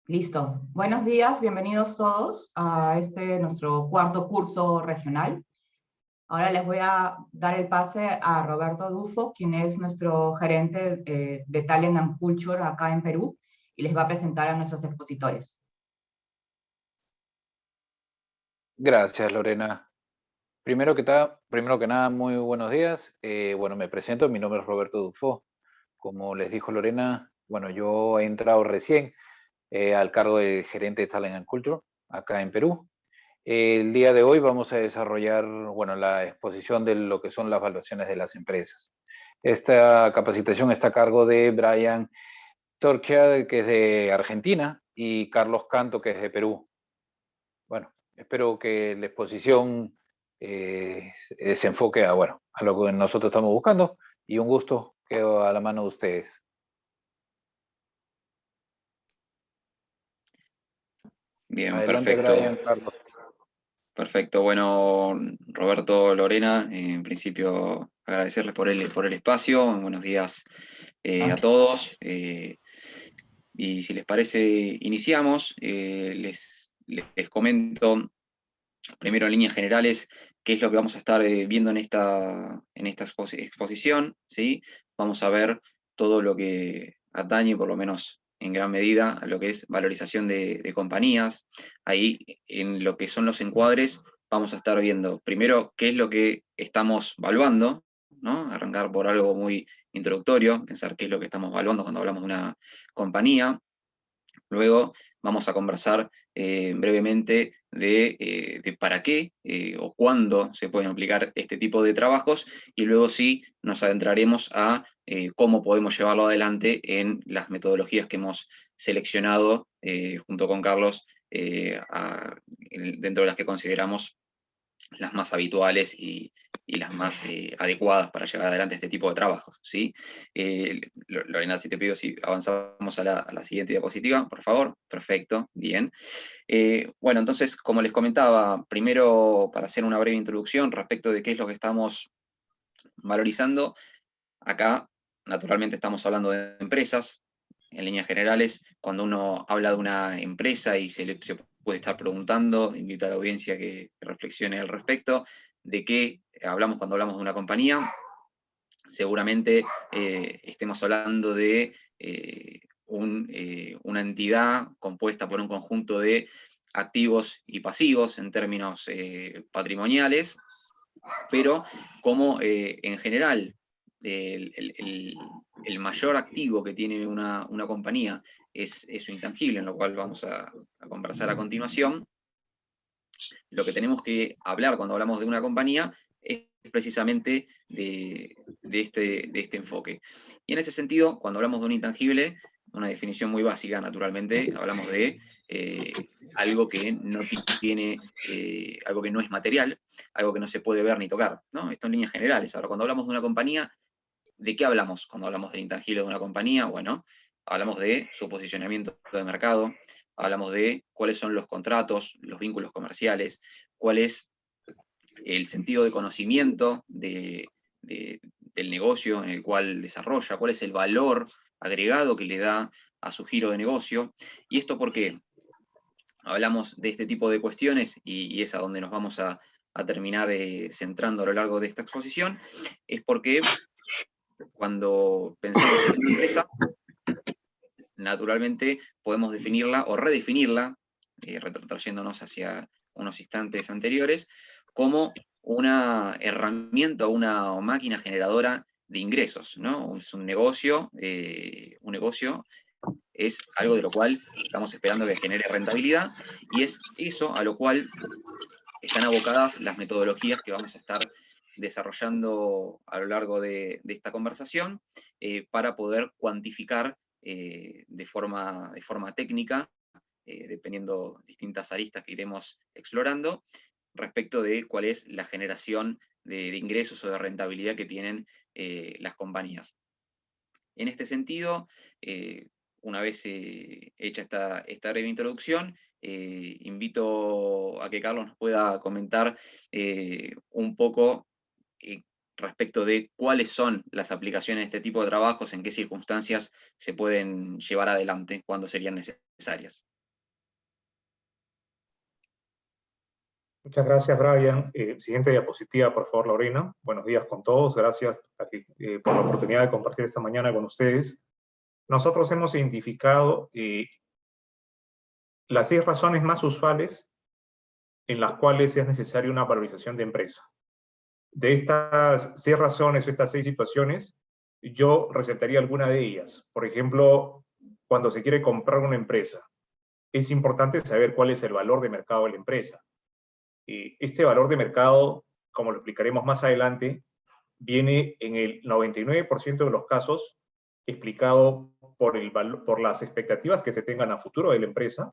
Listo. Buenos días, bienvenidos todos a nuestro cuarto curso regional. Ahora les voy a dar el pase a Roberto Dufo, quien es nuestro gerente de Talent and Culture acá en Perú, y les va a presentar a nuestros expositores. Gracias, Lorena. Primero que nada, muy buenos días. Bueno, me presento, mi nombre es Roberto Dufo. Como les dijo Lorena, bueno, yo he entrado recién al cargo de gerente de Talent and Culture acá en Perú. El día de hoy vamos a desarrollar, bueno, la exposición de lo que son las evaluaciones de las empresas. Esta capacitación está a cargo de Brian Torquia, que es de Argentina, y Carlos Canto, que es de Perú. Bueno, espero que la exposición se enfoque a, bueno, a lo que nosotros estamos buscando, y un gusto, quedo a la mano de ustedes. Bien, Adelante, perfecto. Brian, Carlos. Perfecto. Bueno, Roberto, Lorena, en principio agradecerles por el espacio. Buenos días a todos. Y si les parece, iniciamos. Les comento primero en líneas generales qué es lo que vamos a estar viendo en esta exposición, ¿sí? Vamos a ver todo lo que atañe, por lo menos en gran medida, a lo que es valorización de compañías. Ahí, en lo que son los encuadres, vamos a estar viendo primero qué es lo que estamos valuando, ¿no? Arrancar por algo muy introductorio, pensar qué es lo que estamos valuando cuando hablamos de una compañía. Luego vamos a conversar brevemente de para qué o cuándo se pueden aplicar este tipo de trabajos, y luego sí nos adentraremos a cómo podemos llevarlo adelante en las metodologías que hemos seleccionado junto con Carlos, dentro de las que consideramos las más habituales y las más adecuadas para llevar adelante este tipo de trabajos, ¿sí? Lorena, si te pido si avanzamos a la siguiente diapositiva, por favor. Perfecto, bien. Bueno, entonces, como les comentaba, primero para hacer una breve introducción respecto de qué es lo que estamos valorizando, acá naturalmente estamos hablando de empresas. En líneas generales, cuando uno habla de una empresa y se puede estar preguntando, invito a la audiencia que reflexione al respecto, de qué hablamos cuando hablamos de una compañía. Seguramente estemos hablando de una entidad compuesta por un conjunto de activos y pasivos en términos patrimoniales, pero como en general el mayor activo que tiene una compañía es su intangible, en lo cual vamos a conversar a continuación. Lo que tenemos que hablar cuando hablamos de una compañía es precisamente de este enfoque. Y en ese sentido, cuando hablamos de un intangible, una definición muy básica, naturalmente, hablamos de algo que no tiene, algo que no es material, algo que no se puede ver ni tocar, ¿no? Esto en líneas generales. Ahora, cuando hablamos de una compañía, ¿de qué hablamos cuando hablamos del intangible de una compañía? Bueno, hablamos de su posicionamiento de mercado, hablamos de cuáles son los contratos, los vínculos comerciales, cuál es el sentido de conocimiento del negocio en el cual desarrolla, cuál es el valor agregado que le da a su giro de negocio. ¿Y esto por qué? Hablamos de este tipo de cuestiones y es a donde nos vamos a terminar centrando a lo largo de esta exposición, es porque cuando pensamos en una empresa, naturalmente podemos definirla o redefinirla, retrotrayéndonos hacia unos instantes anteriores, como una herramienta o una máquina generadora de ingresos, ¿no? Es un negocio es algo de lo cual estamos esperando que genere rentabilidad, y es eso a lo cual están abocadas las metodologías que vamos a estar desarrollando a lo largo de esta conversación para poder cuantificar de forma técnica, dependiendo de distintas aristas que iremos explorando, respecto de cuál es la generación de ingresos o de rentabilidad que tienen las compañías. En este sentido, una vez hecha esta breve introducción, invito a que Carlos nos pueda comentar un poco eh, respecto de cuáles son las aplicaciones de este tipo de trabajos, en qué circunstancias se pueden llevar adelante, cuándo serían necesarias. Muchas gracias, Brian. Siguiente diapositiva, por favor, Lorena. Buenos días con todos. Gracias por la oportunidad de compartir esta mañana con ustedes. Nosotros hemos identificado las 6 razones más usuales en las cuales es necesaria una valorización de empresa. De estas 6 razones o estas 6 situaciones, yo resaltaría alguna de ellas. Por ejemplo, cuando se quiere comprar una empresa, es importante saber cuál es el valor de mercado de la empresa. Este valor de mercado, como lo explicaremos más adelante, viene en el 99% de los casos explicado por las expectativas que se tengan a futuro de la empresa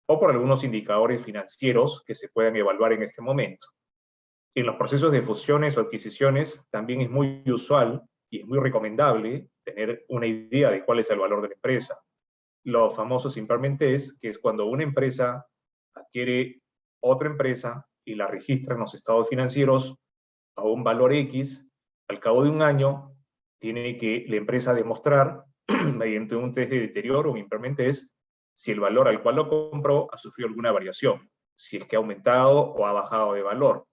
o por algunos indicadores financieros que se puedan evaluar en este momento. En los procesos de fusiones o adquisiciones también es muy usual y es muy recomendable tener una idea de cuál es el valor de la empresa. Lo famoso simplemente es que es cuando una empresa adquiere otra empresa y la registra en los estados financieros a un valor X, al cabo de un año tiene que la empresa demostrar mediante un test de deterioro, simplemente es si el valor al cual lo compró ha sufrido alguna variación, si es que ha aumentado o ha bajado de valor.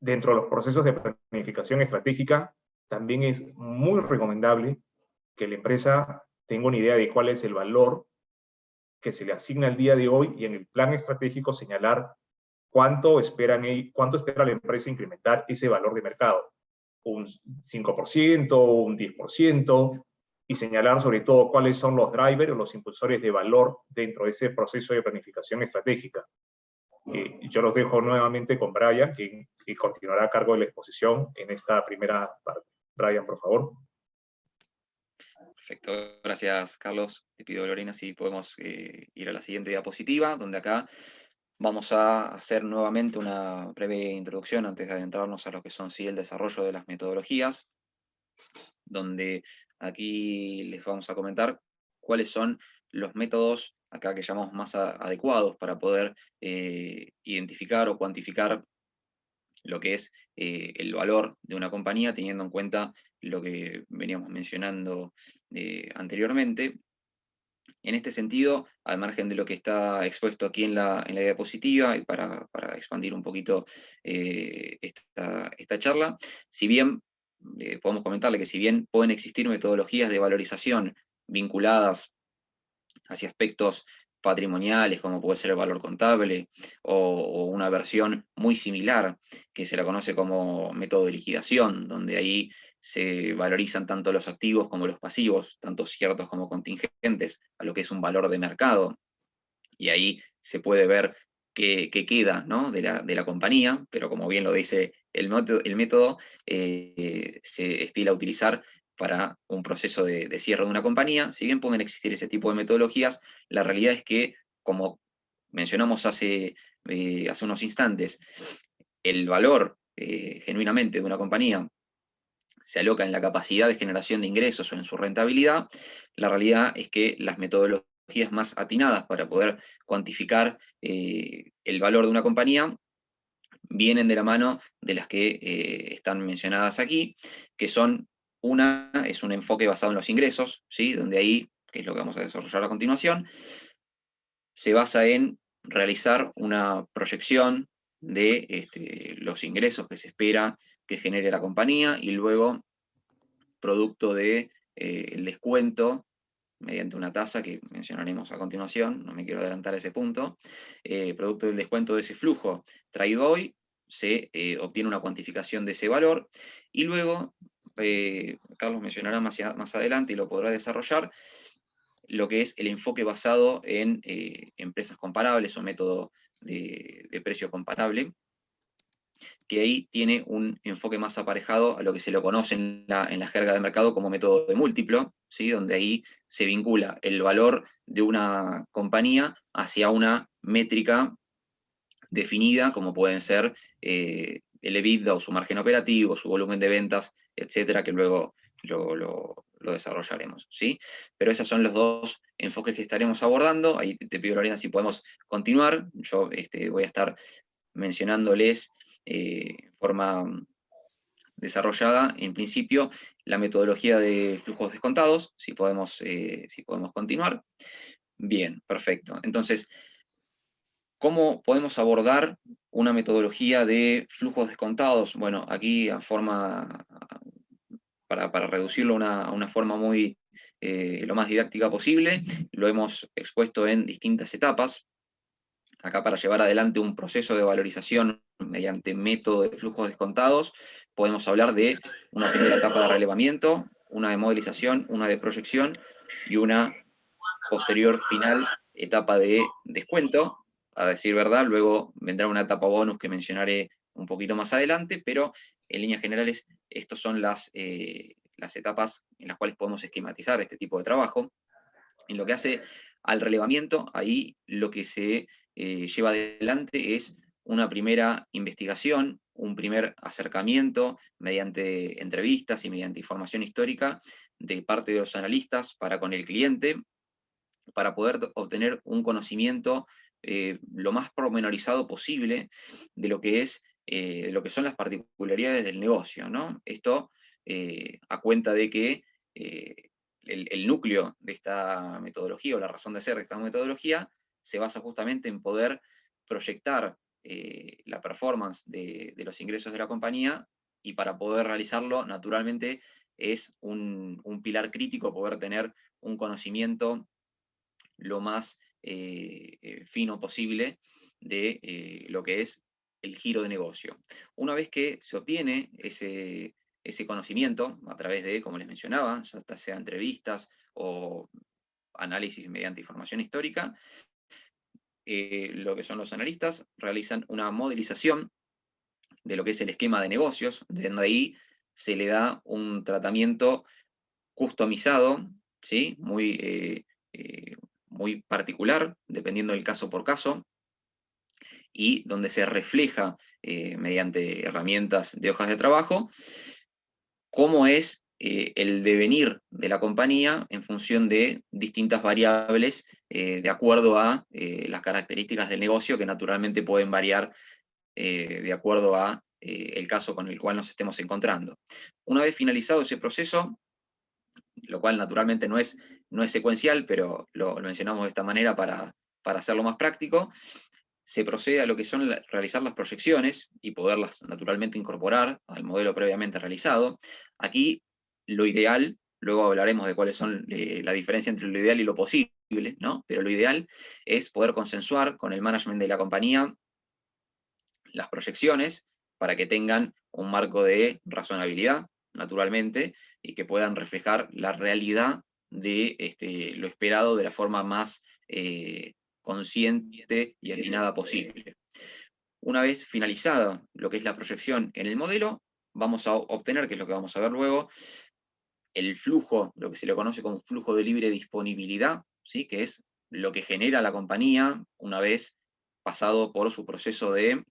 Dentro de los procesos de planificación estratégica, también es muy recomendable que la empresa tenga una idea de cuál es el valor que se le asigna el día de hoy y en el plan estratégico señalar cuánto espera la empresa incrementar ese valor de mercado. Un 5%, un 10%, y señalar sobre todo cuáles son los drivers o los impulsores de valor dentro de ese proceso de planificación estratégica. Yo los dejo nuevamente con Brian, que continuará a cargo de la exposición en esta primera parte. Brian, por favor. Perfecto, gracias Carlos. Te pido, Lorena, si podemos ir a la siguiente diapositiva, donde acá vamos a hacer nuevamente una breve introducción antes de adentrarnos a lo que son el desarrollo de las metodologías, donde aquí les vamos a comentar cuáles son los métodos acá que llamamos más adecuados para poder identificar o cuantificar lo que es el valor de una compañía, teniendo en cuenta lo que veníamos mencionando anteriormente. En este sentido, al margen de lo que está expuesto aquí en la diapositiva, y para expandir un poquito esta charla, si bien podemos comentarle que si bien pueden existir metodologías de valorización vinculadas hacia aspectos patrimoniales, como puede ser el valor contable, o una versión muy similar, que se la conoce como método de liquidación, donde ahí se valorizan tanto los activos como los pasivos, tanto ciertos como contingentes, a lo que es un valor de mercado, y ahí se puede ver qué queda, ¿no?, de la compañía, pero como bien lo dice el método se estila a utilizar para un proceso de cierre de una compañía. Si bien pueden existir ese tipo de metodologías, la realidad es que, como mencionamos hace unos instantes, el valor genuinamente de una compañía se aloca en la capacidad de generación de ingresos o en su rentabilidad. La realidad es que las metodologías más atinadas para poder cuantificar el valor de una compañía vienen de la mano de las que están mencionadas aquí, que son, una es un enfoque basado en los ingresos, ¿sí?, donde ahí, que es lo que vamos a desarrollar a continuación, se basa en realizar una proyección de los ingresos que se espera que genere la compañía, y luego, producto de el descuento, mediante una tasa que mencionaremos a continuación, no me quiero adelantar a ese punto, producto del descuento de ese flujo traído hoy, se obtiene una cuantificación de ese valor, y luego, Carlos mencionará más adelante y lo podrá desarrollar, lo que es el enfoque basado en empresas comparables o método de precio comparable, que ahí tiene un enfoque más aparejado a lo que se lo conoce en la jerga de mercado como método de múltiplo, ¿sí?, donde ahí se vincula el valor de una compañía hacia una métrica definida, como pueden ser el EBITDA o su margen operativo, su volumen de ventas, etcétera, que luego lo desarrollaremos, ¿sí? Pero esos son los dos enfoques que estaremos abordando. Ahí te pido, Lorena, si podemos continuar. Yo voy a estar mencionándoles de forma desarrollada, en principio, la metodología de flujos descontados, si podemos continuar. Bien, perfecto. Entonces, ¿Cómo podemos abordar una metodología de flujos descontados? Bueno, aquí para reducirlo a una forma muy lo más didáctica posible, lo hemos expuesto en distintas etapas. Acá, para llevar adelante un proceso de valorización mediante método de flujos descontados, podemos hablar de una primera etapa de relevamiento, una de modelización, una de proyección y una posterior final etapa de descuento. A decir verdad, luego vendrá una etapa bonus que mencionaré un poquito más adelante, pero en líneas generales estas son las etapas en las cuales podemos esquematizar este tipo de trabajo. En lo que hace al relevamiento, ahí lo que se lleva adelante es una primera investigación, un primer acercamiento mediante entrevistas y mediante información histórica de parte de los analistas para con el cliente, para poder obtener un conocimiento lo más pormenorizado posible de lo que son las particularidades del negocio, ¿no? Esto a cuenta de que el núcleo de esta metodología, o la razón de ser de esta metodología, se basa justamente en poder proyectar la performance de los ingresos de la compañía, y para poder realizarlo, naturalmente, es un pilar crítico poder tener un conocimiento lo más fino posible de lo que es el giro de negocio. Una vez que se obtiene ese conocimiento a través de, como les mencionaba, ya sea entrevistas o análisis mediante información histórica, lo que son los analistas realizan una modelización de lo que es el esquema de negocios, donde ahí se le da un tratamiento customizado, ¿sí? Muy particular, dependiendo del caso por caso, y donde se refleja mediante herramientas de hojas de trabajo cómo es el devenir de la compañía en función de distintas variables de acuerdo a las características del negocio, que naturalmente pueden variar de acuerdo a el caso con el cual nos estemos encontrando. Una vez finalizado ese proceso, lo cual naturalmente no es secuencial, pero lo mencionamos de esta manera para hacerlo más práctico, se procede a lo que son realizar las proyecciones y poderlas naturalmente incorporar al modelo previamente realizado. Aquí lo ideal, luego hablaremos de cuáles son la diferencia entre lo ideal y lo posible, ¿no? Pero lo ideal es poder consensuar con el management de la compañía las proyecciones para que tengan un marco de razonabilidad, naturalmente, y que puedan reflejar la realidad de lo esperado de la forma más consciente y atinada posible. Una vez finalizada lo que es la proyección en el modelo, vamos a obtener, que es lo que vamos a ver luego, el flujo, lo que se le conoce como flujo de libre disponibilidad, ¿sí? Que es lo que genera la compañía una vez pasado por su proceso de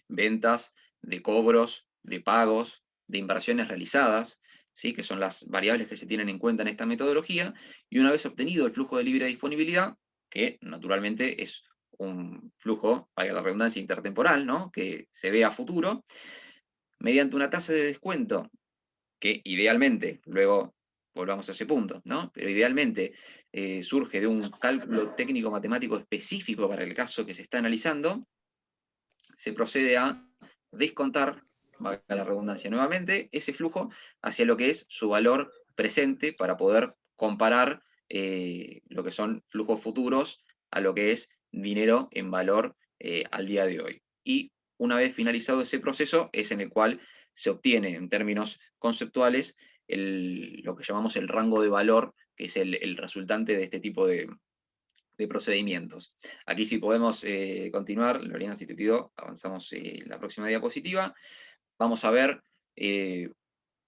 ventas, de cobros, de pagos, de inversiones realizadas, ¿sí? Que son las variables que se tienen en cuenta en esta metodología, y una vez obtenido el flujo de libre disponibilidad, que naturalmente es un flujo, para la redundancia, intertemporal, ¿no? Que se ve a futuro, mediante una tasa de descuento, que idealmente, luego volvamos a ese punto, ¿no? Pero idealmente surge de un cálculo técnico-matemático específico para el caso que se está analizando, se procede a descontar, valga la redundancia nuevamente, ese flujo hacia lo que es su valor presente para poder comparar lo que son flujos futuros a lo que es dinero en valor al día de hoy. Y una vez finalizado ese proceso es en el cual se obtiene, en términos conceptuales, lo que llamamos el rango de valor, que es el resultante de este tipo de procedimientos. Aquí, si podemos continuar, Lorena, si te pido, avanzamos la próxima diapositiva. Vamos a ver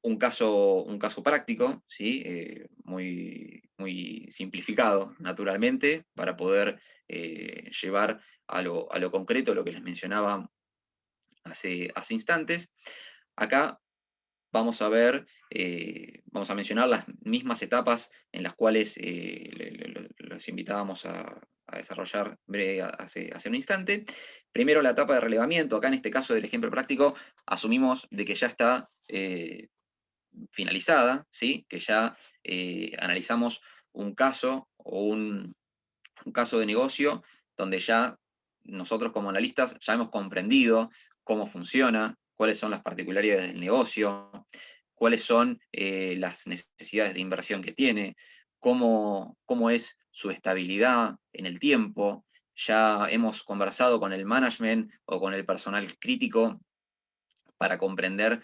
un caso práctico, ¿sí? Muy simplificado, naturalmente, para poder llevar a lo concreto lo que les mencionaba hace instantes. Acá vamos a ver, vamos a mencionar las mismas etapas en las cuales los invitábamos a desarrollar hace un instante. Primero, la etapa de relevamiento. Acá, en este caso del ejemplo práctico, asumimos de que ya está finalizada, ¿sí? Que ya analizamos un caso o un caso de negocio donde ya nosotros como analistas ya hemos comprendido cómo funciona, cuáles son las particularidades del negocio, cuáles son las necesidades de inversión que tiene, cómo es su estabilidad en el tiempo. Ya hemos conversado con el management o con el personal crítico para comprender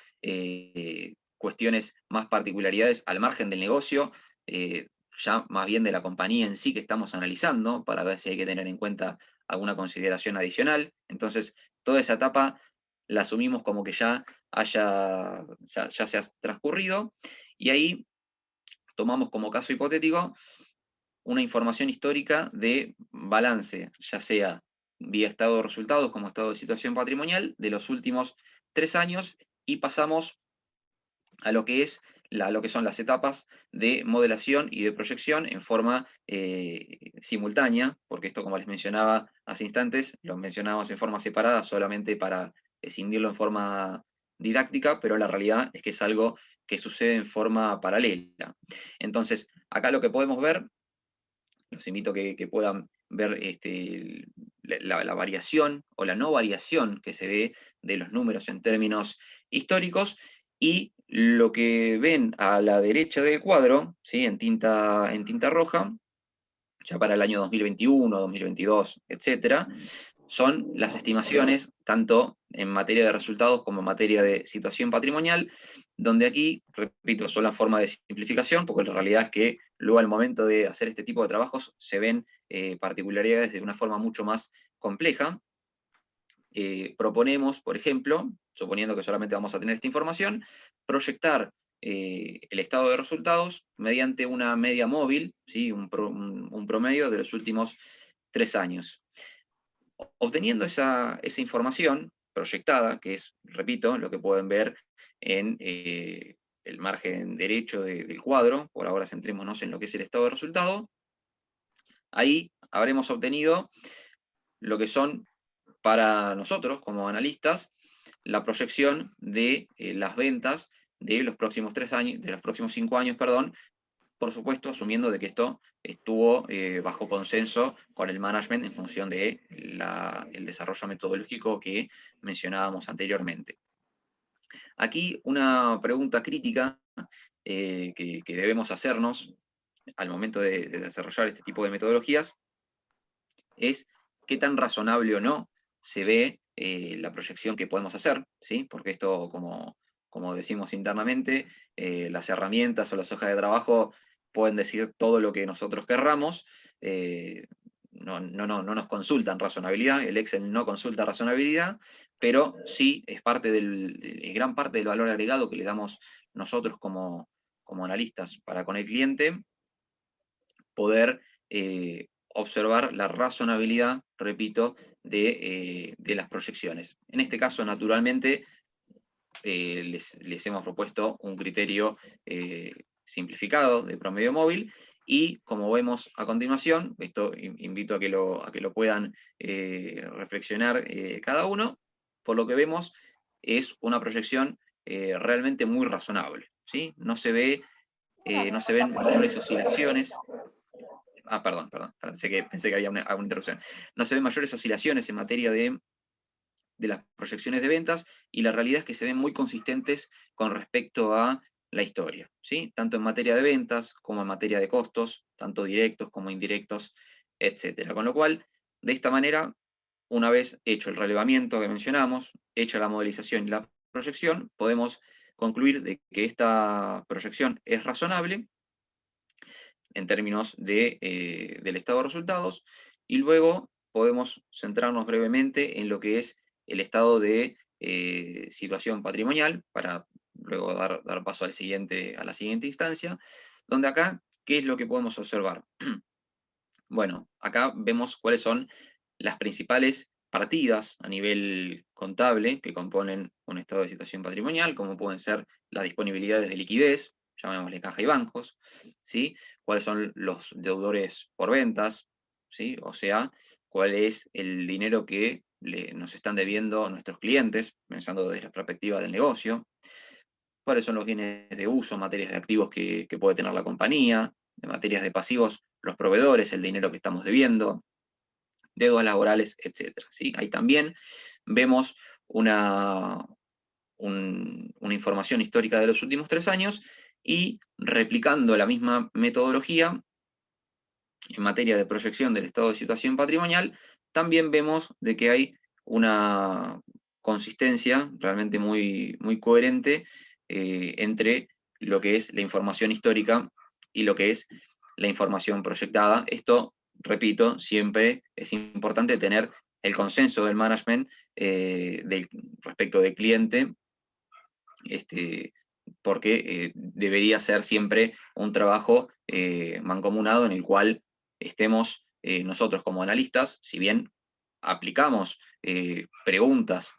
cuestiones más particularidades al margen del negocio, ya más bien de la compañía en sí que estamos analizando, para ver si hay que tener en cuenta alguna consideración adicional. Entonces, toda esa etapa la asumimos como que ya se ha transcurrido, y ahí tomamos como caso hipotético una información histórica de balance, ya sea vía estado de resultados como estado de situación patrimonial, de los últimos 3 años, y pasamos a lo que son las etapas de modelación y de proyección en forma simultánea, porque esto, como les mencionaba hace instantes, lo mencionábamos en forma separada solamente para escindirlo en forma didáctica, pero la realidad es que es algo que sucede en forma paralela. Entonces, acá lo que podemos ver, los invito a que puedan ver la variación o la no variación que se ve de los números en términos históricos, y lo que ven a la derecha del cuadro, ¿sí? en tinta roja, ya para el año 2021, 2022, etc., son las estimaciones, tanto en materia de resultados como en materia de situación patrimonial, donde aquí, repito, son la forma de simplificación, porque la realidad es que luego al momento de hacer este tipo de trabajos se ven particularidades de una forma mucho más compleja. Proponemos, por ejemplo, suponiendo que solamente vamos a tener esta información, proyectar el estado de resultados mediante una media móvil, ¿sí? un promedio de los últimos 3 años. Obteniendo esa información proyectada, que es, repito, lo que pueden ver en el margen derecho del cuadro, por ahora centrémonos en lo que es el estado de resultado, ahí habremos obtenido lo que son, para nosotros como analistas, la proyección de las ventas de los próximos 3 años, de los próximos 5 años, perdón, por supuesto, asumiendo de que esto estuvo bajo consenso con el management en función de el desarrollo metodológico que mencionábamos anteriormente. Aquí una pregunta crítica que debemos hacernos al momento de desarrollar este tipo de metodologías es qué tan razonable o no se ve la proyección que podemos hacer, ¿sí? Porque esto, como decimos internamente, las herramientas o las hojas de trabajo pueden decir todo lo que nosotros querramos, no nos consultan razonabilidad, el Excel no consulta razonabilidad, pero sí es gran parte del valor agregado que le damos nosotros como analistas para con el cliente, poder observar la razonabilidad, repito, de las proyecciones. En este caso, naturalmente, les hemos propuesto un criterio simplificado de promedio móvil, y como vemos a continuación, esto invito a que lo puedan reflexionar cada uno, por lo que vemos es una proyección realmente muy razonable, ¿sí? No se ven mayores oscilaciones. Perdón, pensé que había alguna interrupción. No se ven mayores oscilaciones en materia de las proyecciones de ventas, y la realidad es que se ven muy consistentes con respecto a la historia, ¿sí? Tanto en materia de ventas como en materia de costos, tanto directos como indirectos, etc. Con lo cual, de esta manera, una vez hecho el relevamiento que mencionamos, hecha la modelización y la proyección, podemos concluir de que esta proyección es razonable en términos del estado de resultados, y luego podemos centrarnos brevemente en lo que es el estado de situación patrimonial, para luego dar paso a la siguiente instancia, donde acá, ¿qué es lo que podemos observar? Bueno, acá vemos cuáles son las principales partidas a nivel contable que componen un estado de situación patrimonial, como pueden ser las disponibilidades de liquidez, llamémosle caja y bancos, ¿sí? Cuáles son los deudores por ventas, ¿sí? O sea, cuál es el dinero que nos están debiendo nuestros clientes, pensando desde la perspectiva del negocio, cuáles son los bienes de uso, materias de activos que puede tener la compañía, de materias de pasivos, los proveedores, el dinero que estamos debiendo, deudas laborales, etc. ¿Sí? Ahí también vemos una información histórica de los últimos 3 años, y replicando la misma metodología en materia de proyección del estado de situación patrimonial, también vemos de que hay una consistencia realmente muy, muy coherente entre lo que es la información histórica y lo que es la información proyectada. Esto, repito, siempre es importante tener el consenso del management respecto del cliente, porque debería ser siempre un trabajo mancomunado en el cual estemos nosotros como analistas, si bien aplicamos preguntas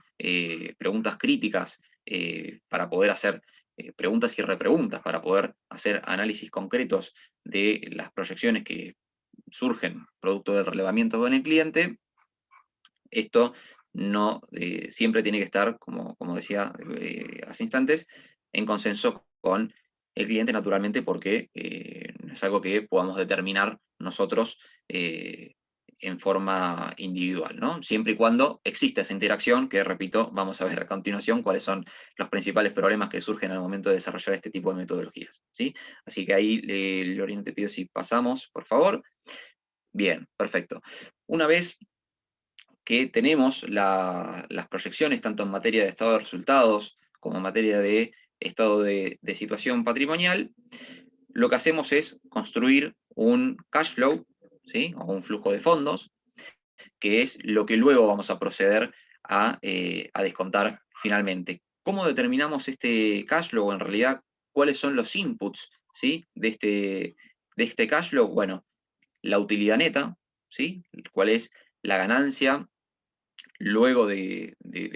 críticas para poder hacer preguntas y repreguntas, para poder hacer análisis concretos de las proyecciones que surgen producto del relevamiento con el cliente. Esto no siempre tiene que estar, como decía hace instantes, en consenso con el cliente, naturalmente, porque no es algo que podamos determinar nosotros en forma individual, ¿no? Siempre y cuando exista esa interacción, que, repito, vamos a ver a continuación cuáles son los principales problemas que surgen al momento de desarrollar este tipo de metodologías, ¿sí? Así que ahí, Lorena, te pido si pasamos, por favor. Bien, perfecto. Una vez que tenemos las proyecciones tanto en materia de estado de resultados como en materia de estado de situación patrimonial, lo que hacemos es construir un cash flow, ¿sí? O un flujo de fondos, que es lo que luego vamos a proceder a descontar finalmente. ¿Cómo determinamos este cash flow? En realidad, ¿cuáles son los inputs, ¿sí? de este cash flow? Bueno, la utilidad neta, ¿sí? ¿Cuál es la ganancia luego de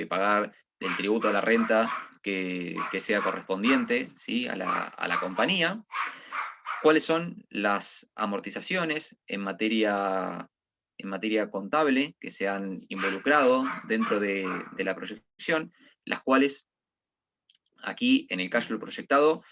pagar el tributo a la renta que sea correspondiente, ¿sí? a la compañía? ¿Cuáles son las amortizaciones en materia contable que se han involucrado dentro de la proyección, las cuales aquí en el cash flow proyectado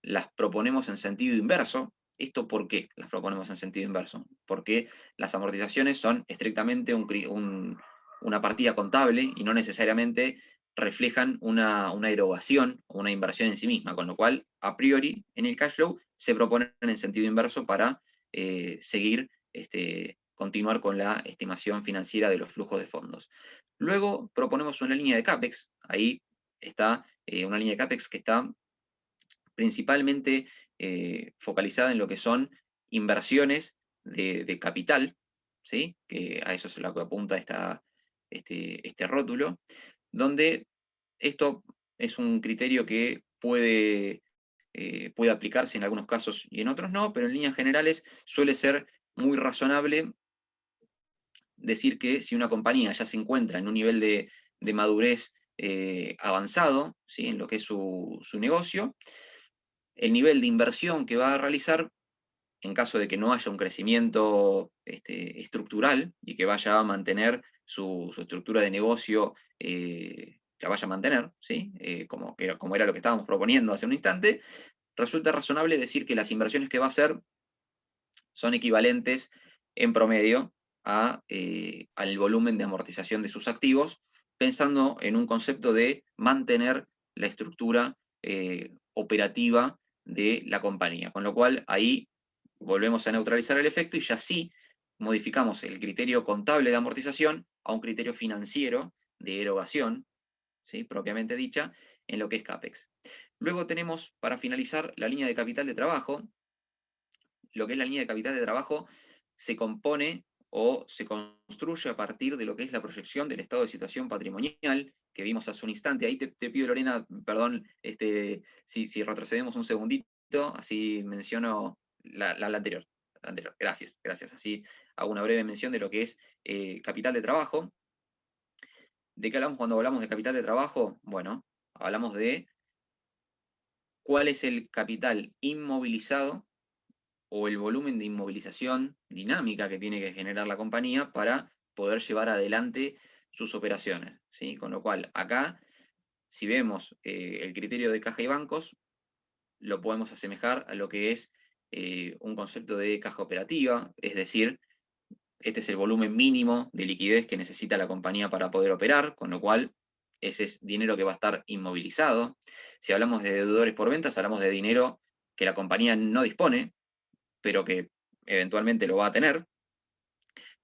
las proponemos en sentido inverso? ¿Esto por qué las proponemos en sentido inverso? Porque las amortizaciones son estrictamente una partida contable y no necesariamente reflejan una erogación o una inversión en sí misma, con lo cual, a priori, en el cash flow se proponen en sentido inverso para continuar con la estimación financiera de los flujos de fondos. Luego proponemos una línea de CAPEX. Ahí está una línea de CAPEX que está principalmente focalizada en lo que son inversiones de capital, ¿sí? Que a eso es lo que apunta este rótulo, donde esto es un criterio que puede aplicarse en algunos casos y en otros no, pero en líneas generales suele ser muy razonable decir que si una compañía ya se encuentra en un nivel de madurez avanzado, ¿sí? En lo que es su negocio, el nivel de inversión que va a realizar, en caso de que no haya un crecimiento estructural y que vaya a mantener su estructura de negocio, la vaya a mantener, ¿sí? Como era lo que estábamos proponiendo hace un instante, resulta razonable decir que las inversiones que va a hacer son equivalentes en promedio al volumen de amortización de sus activos, pensando en un concepto de mantener la estructura operativa de la compañía. Con lo cual, ahí volvemos a neutralizar el efecto y ya sí modificamos el criterio contable de amortización a un criterio financiero de erogación, ¿sí? Propiamente dicha, en lo que es CAPEX. Luego tenemos, para finalizar, la línea de capital de trabajo. Lo que es la línea de capital de trabajo se compone o se construye a partir de lo que es la proyección del estado de situación patrimonial que vimos hace un instante. Ahí te pido, Lorena, perdón, si retrocedemos un segundito, así menciono la anterior. Gracias. Así hago una breve mención de lo que es capital de trabajo. ¿De qué hablamos cuando hablamos de capital de trabajo? Bueno, hablamos de cuál es el capital inmovilizado o el volumen de inmovilización dinámica que tiene que generar la compañía para poder llevar adelante sus operaciones, ¿sí? Con lo cual, acá, si vemos el criterio de caja y bancos, lo podemos asemejar a lo que es un concepto de caja operativa, es decir, este es el volumen mínimo de liquidez que necesita la compañía para poder operar, con lo cual ese es dinero que va a estar inmovilizado. Si hablamos de deudores por ventas, hablamos de dinero que la compañía no dispone, pero que eventualmente lo va a tener,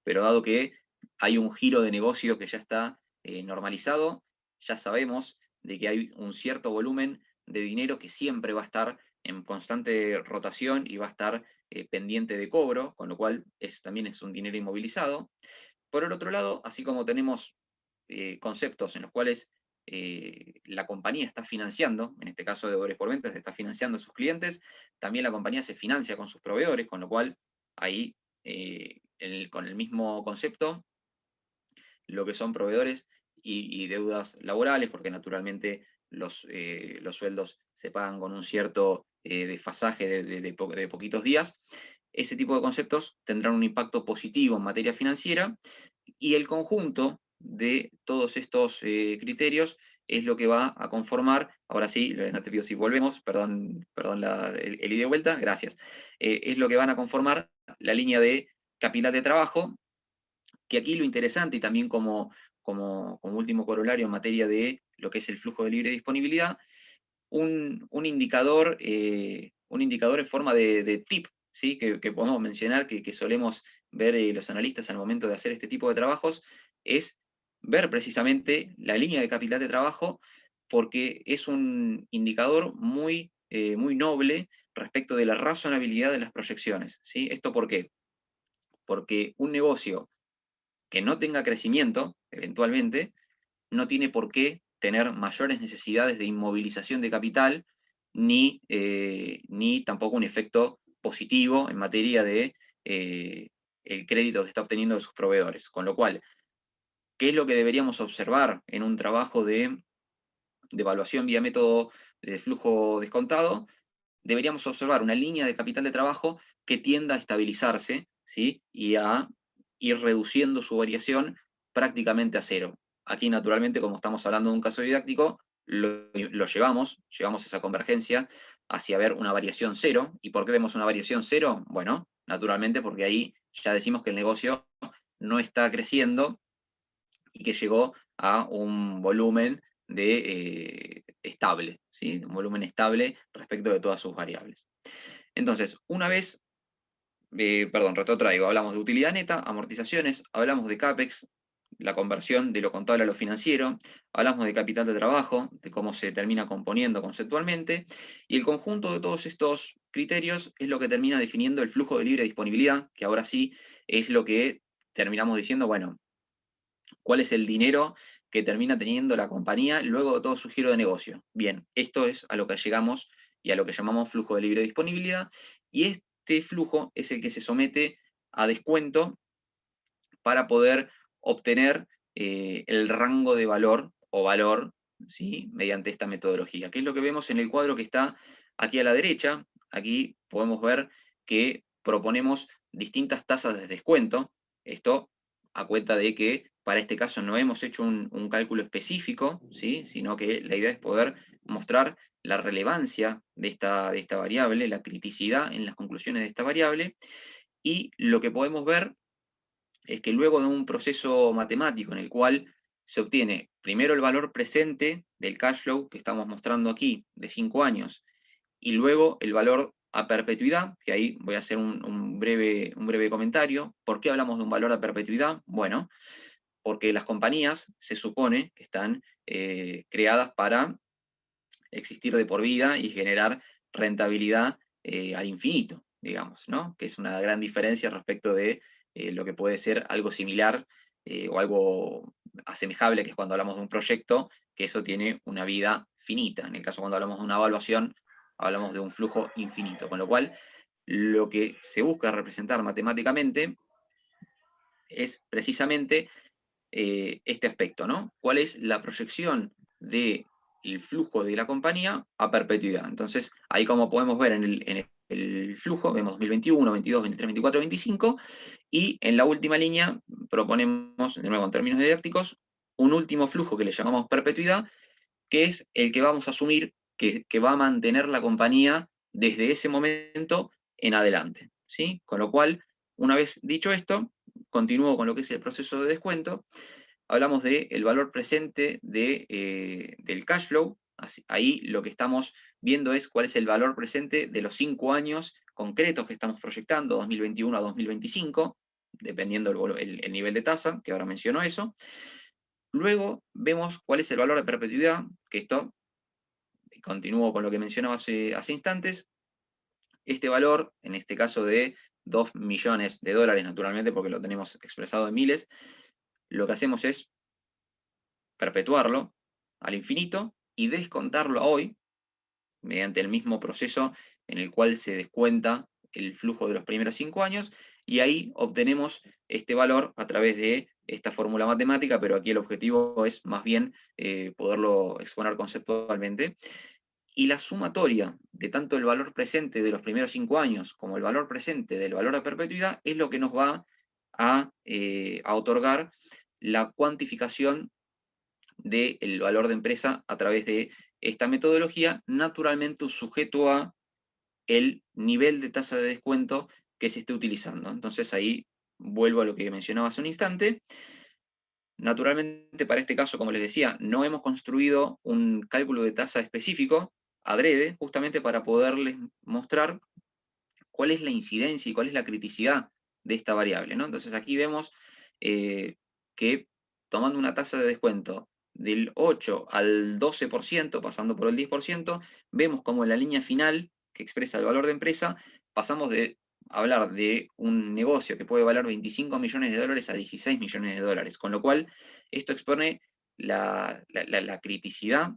pero dado que hay un giro de negocio que ya está normalizado, ya sabemos de que hay un cierto volumen de dinero que siempre va a estar en constante rotación y va a estar pendiente de cobro, con lo cual también es un dinero inmovilizado. Por el otro lado, así como tenemos conceptos en los cuales la compañía está financiando, en este caso de deudores por ventas, está financiando a sus clientes, también la compañía se financia con sus proveedores, con lo cual ahí, con el mismo concepto, lo que son proveedores y deudas laborales, porque naturalmente los sueldos se pagan con un cierto desfasaje de poquitos días. Ese tipo de conceptos tendrán un impacto positivo en materia financiera, y el conjunto de todos estos criterios es lo que va a conformar, ahora sí, Lorena, te pido si volvemos, perdón el ida y vuelta, gracias, es lo que van a conformar la línea de capital de trabajo, que aquí lo interesante, y también como último corolario en materia de lo que es el flujo de libre disponibilidad, un indicador en forma de tip, ¿sí? que podemos mencionar, que solemos ver los analistas al momento de hacer este tipo de trabajos, es ver precisamente la línea de capital de trabajo, porque es un indicador muy noble respecto de la razonabilidad de las proyecciones, ¿sí? ¿Esto por qué? Porque un negocio que no tenga crecimiento, eventualmente, no tiene por qué tener mayores necesidades de inmovilización de capital, ni tampoco un efecto positivo en materia de el crédito que está obteniendo de sus proveedores. Con lo cual, ¿qué es lo que deberíamos observar en un trabajo de evaluación vía método de flujo descontado? Deberíamos observar una línea de capital de trabajo que tienda a estabilizarse, ¿sí? Y a ir reduciendo su variación prácticamente a cero. Aquí, naturalmente, como estamos hablando de un caso didáctico, lo llevamos esa convergencia hacia ver una variación cero. ¿Y por qué vemos una variación cero? Bueno, naturalmente porque ahí ya decimos que el negocio no está creciendo y que llegó a un volumen estable, ¿sí? Un volumen estable respecto de todas sus variables. Entonces, una vez, retrotraigo, hablamos de utilidad neta, amortizaciones, hablamos de CAPEX, la conversión de lo contable a lo financiero, hablamos de capital de trabajo, de cómo se termina componiendo conceptualmente, y el conjunto de todos estos criterios es lo que termina definiendo el flujo de libre disponibilidad, que ahora sí es lo que terminamos diciendo, bueno, ¿cuál es el dinero que termina teniendo la compañía luego de todo su giro de negocio? Bien, esto es a lo que llegamos y a lo que llamamos flujo de libre disponibilidad, y este flujo es el que se somete a descuento para poder obtener el rango de valor o valor, ¿sí? Mediante esta metodología, que es lo que vemos en el cuadro que está aquí a la derecha. Aquí podemos ver que proponemos distintas tasas de descuento, esto a cuenta de que para este caso no hemos hecho un cálculo específico, ¿sí? Sino que la idea es poder mostrar la relevancia de esta variable, la criticidad en las conclusiones de esta variable, y lo que podemos ver es que luego de un proceso matemático en el cual se obtiene primero el valor presente del cash flow que estamos mostrando aquí, de 5 años, y luego el valor a perpetuidad, que ahí voy a hacer un breve comentario. ¿Por qué hablamos de un valor a perpetuidad? Bueno, porque las compañías se supone que están creadas para existir de por vida y generar rentabilidad al infinito, digamos, ¿no? Que es una gran diferencia respecto de lo que puede ser algo similar o algo asemejable, que es cuando hablamos de un proyecto, que eso tiene una vida finita. En el caso cuando hablamos de una evaluación, hablamos de un flujo infinito, con lo cual lo que se busca representar matemáticamente es precisamente este aspecto, ¿no? ¿Cuál es la proyección del flujo de la compañía a perpetuidad? Entonces, ahí como podemos ver en el flujo, vemos 2021, 22, 23, 24, 25, y en la última línea proponemos, de nuevo en términos didácticos, un último flujo que le llamamos perpetuidad, que es el que vamos a asumir que va a mantener la compañía desde ese momento en adelante, ¿sí? Con lo cual, una vez dicho esto, continúo con lo que es el proceso de descuento. Hablamos del valor presente del cash flow. Ahí lo que estamos viendo es cuál es el valor presente de los 5 años concretos que estamos proyectando, 2021 a 2025, dependiendo el nivel de tasa, que ahora menciono eso. Luego vemos cuál es el valor de perpetuidad, que esto, continúo con lo que mencionaba hace instantes. Este valor, en este caso de 2 millones de dólares, naturalmente, porque lo tenemos expresado en miles, lo que hacemos es perpetuarlo al infinito y descontarlo a hoy, mediante el mismo proceso en el cual se descuenta el flujo de los primeros 5 años, y ahí obtenemos este valor a través de esta fórmula matemática, pero aquí el objetivo es más bien poderlo exponer conceptualmente. Y la sumatoria de tanto el valor presente de los primeros 5 años como el valor presente del valor a perpetuidad es lo que nos va a otorgar la cuantificación del valor de empresa a través de esta metodología, naturalmente sujeto a el nivel de tasa de descuento que se esté utilizando. Entonces ahí vuelvo a lo que mencionaba hace un instante. Naturalmente, para este caso, como les decía, no hemos construido un cálculo de tasa específico, adrede, justamente para poderles mostrar cuál es la incidencia y cuál es la criticidad de esta variable, ¿no? Entonces aquí vemos que tomando una tasa de descuento del 8 al 12%, pasando por el 10%, vemos como en la línea final, que expresa el valor de empresa, pasamos de hablar de un negocio que puede valer 25 millones de dólares a 16 millones de dólares, con lo cual esto expone la criticidad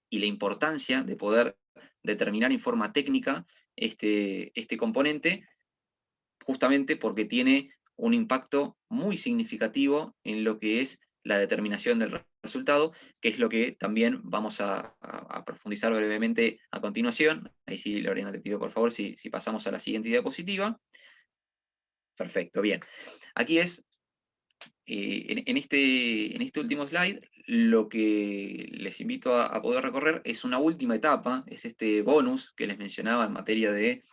y la importancia de poder determinar en forma técnica este componente, justamente porque tiene un impacto muy significativo en lo que es la determinación del resultado, que es lo que también vamos a profundizar brevemente a continuación. Ahí sí, Lorena, te pido por favor si pasamos a la siguiente diapositiva. Perfecto, bien. Aquí es, en este último slide, lo que les invito a poder recorrer es una última etapa, es este bonus que les mencionaba en materia de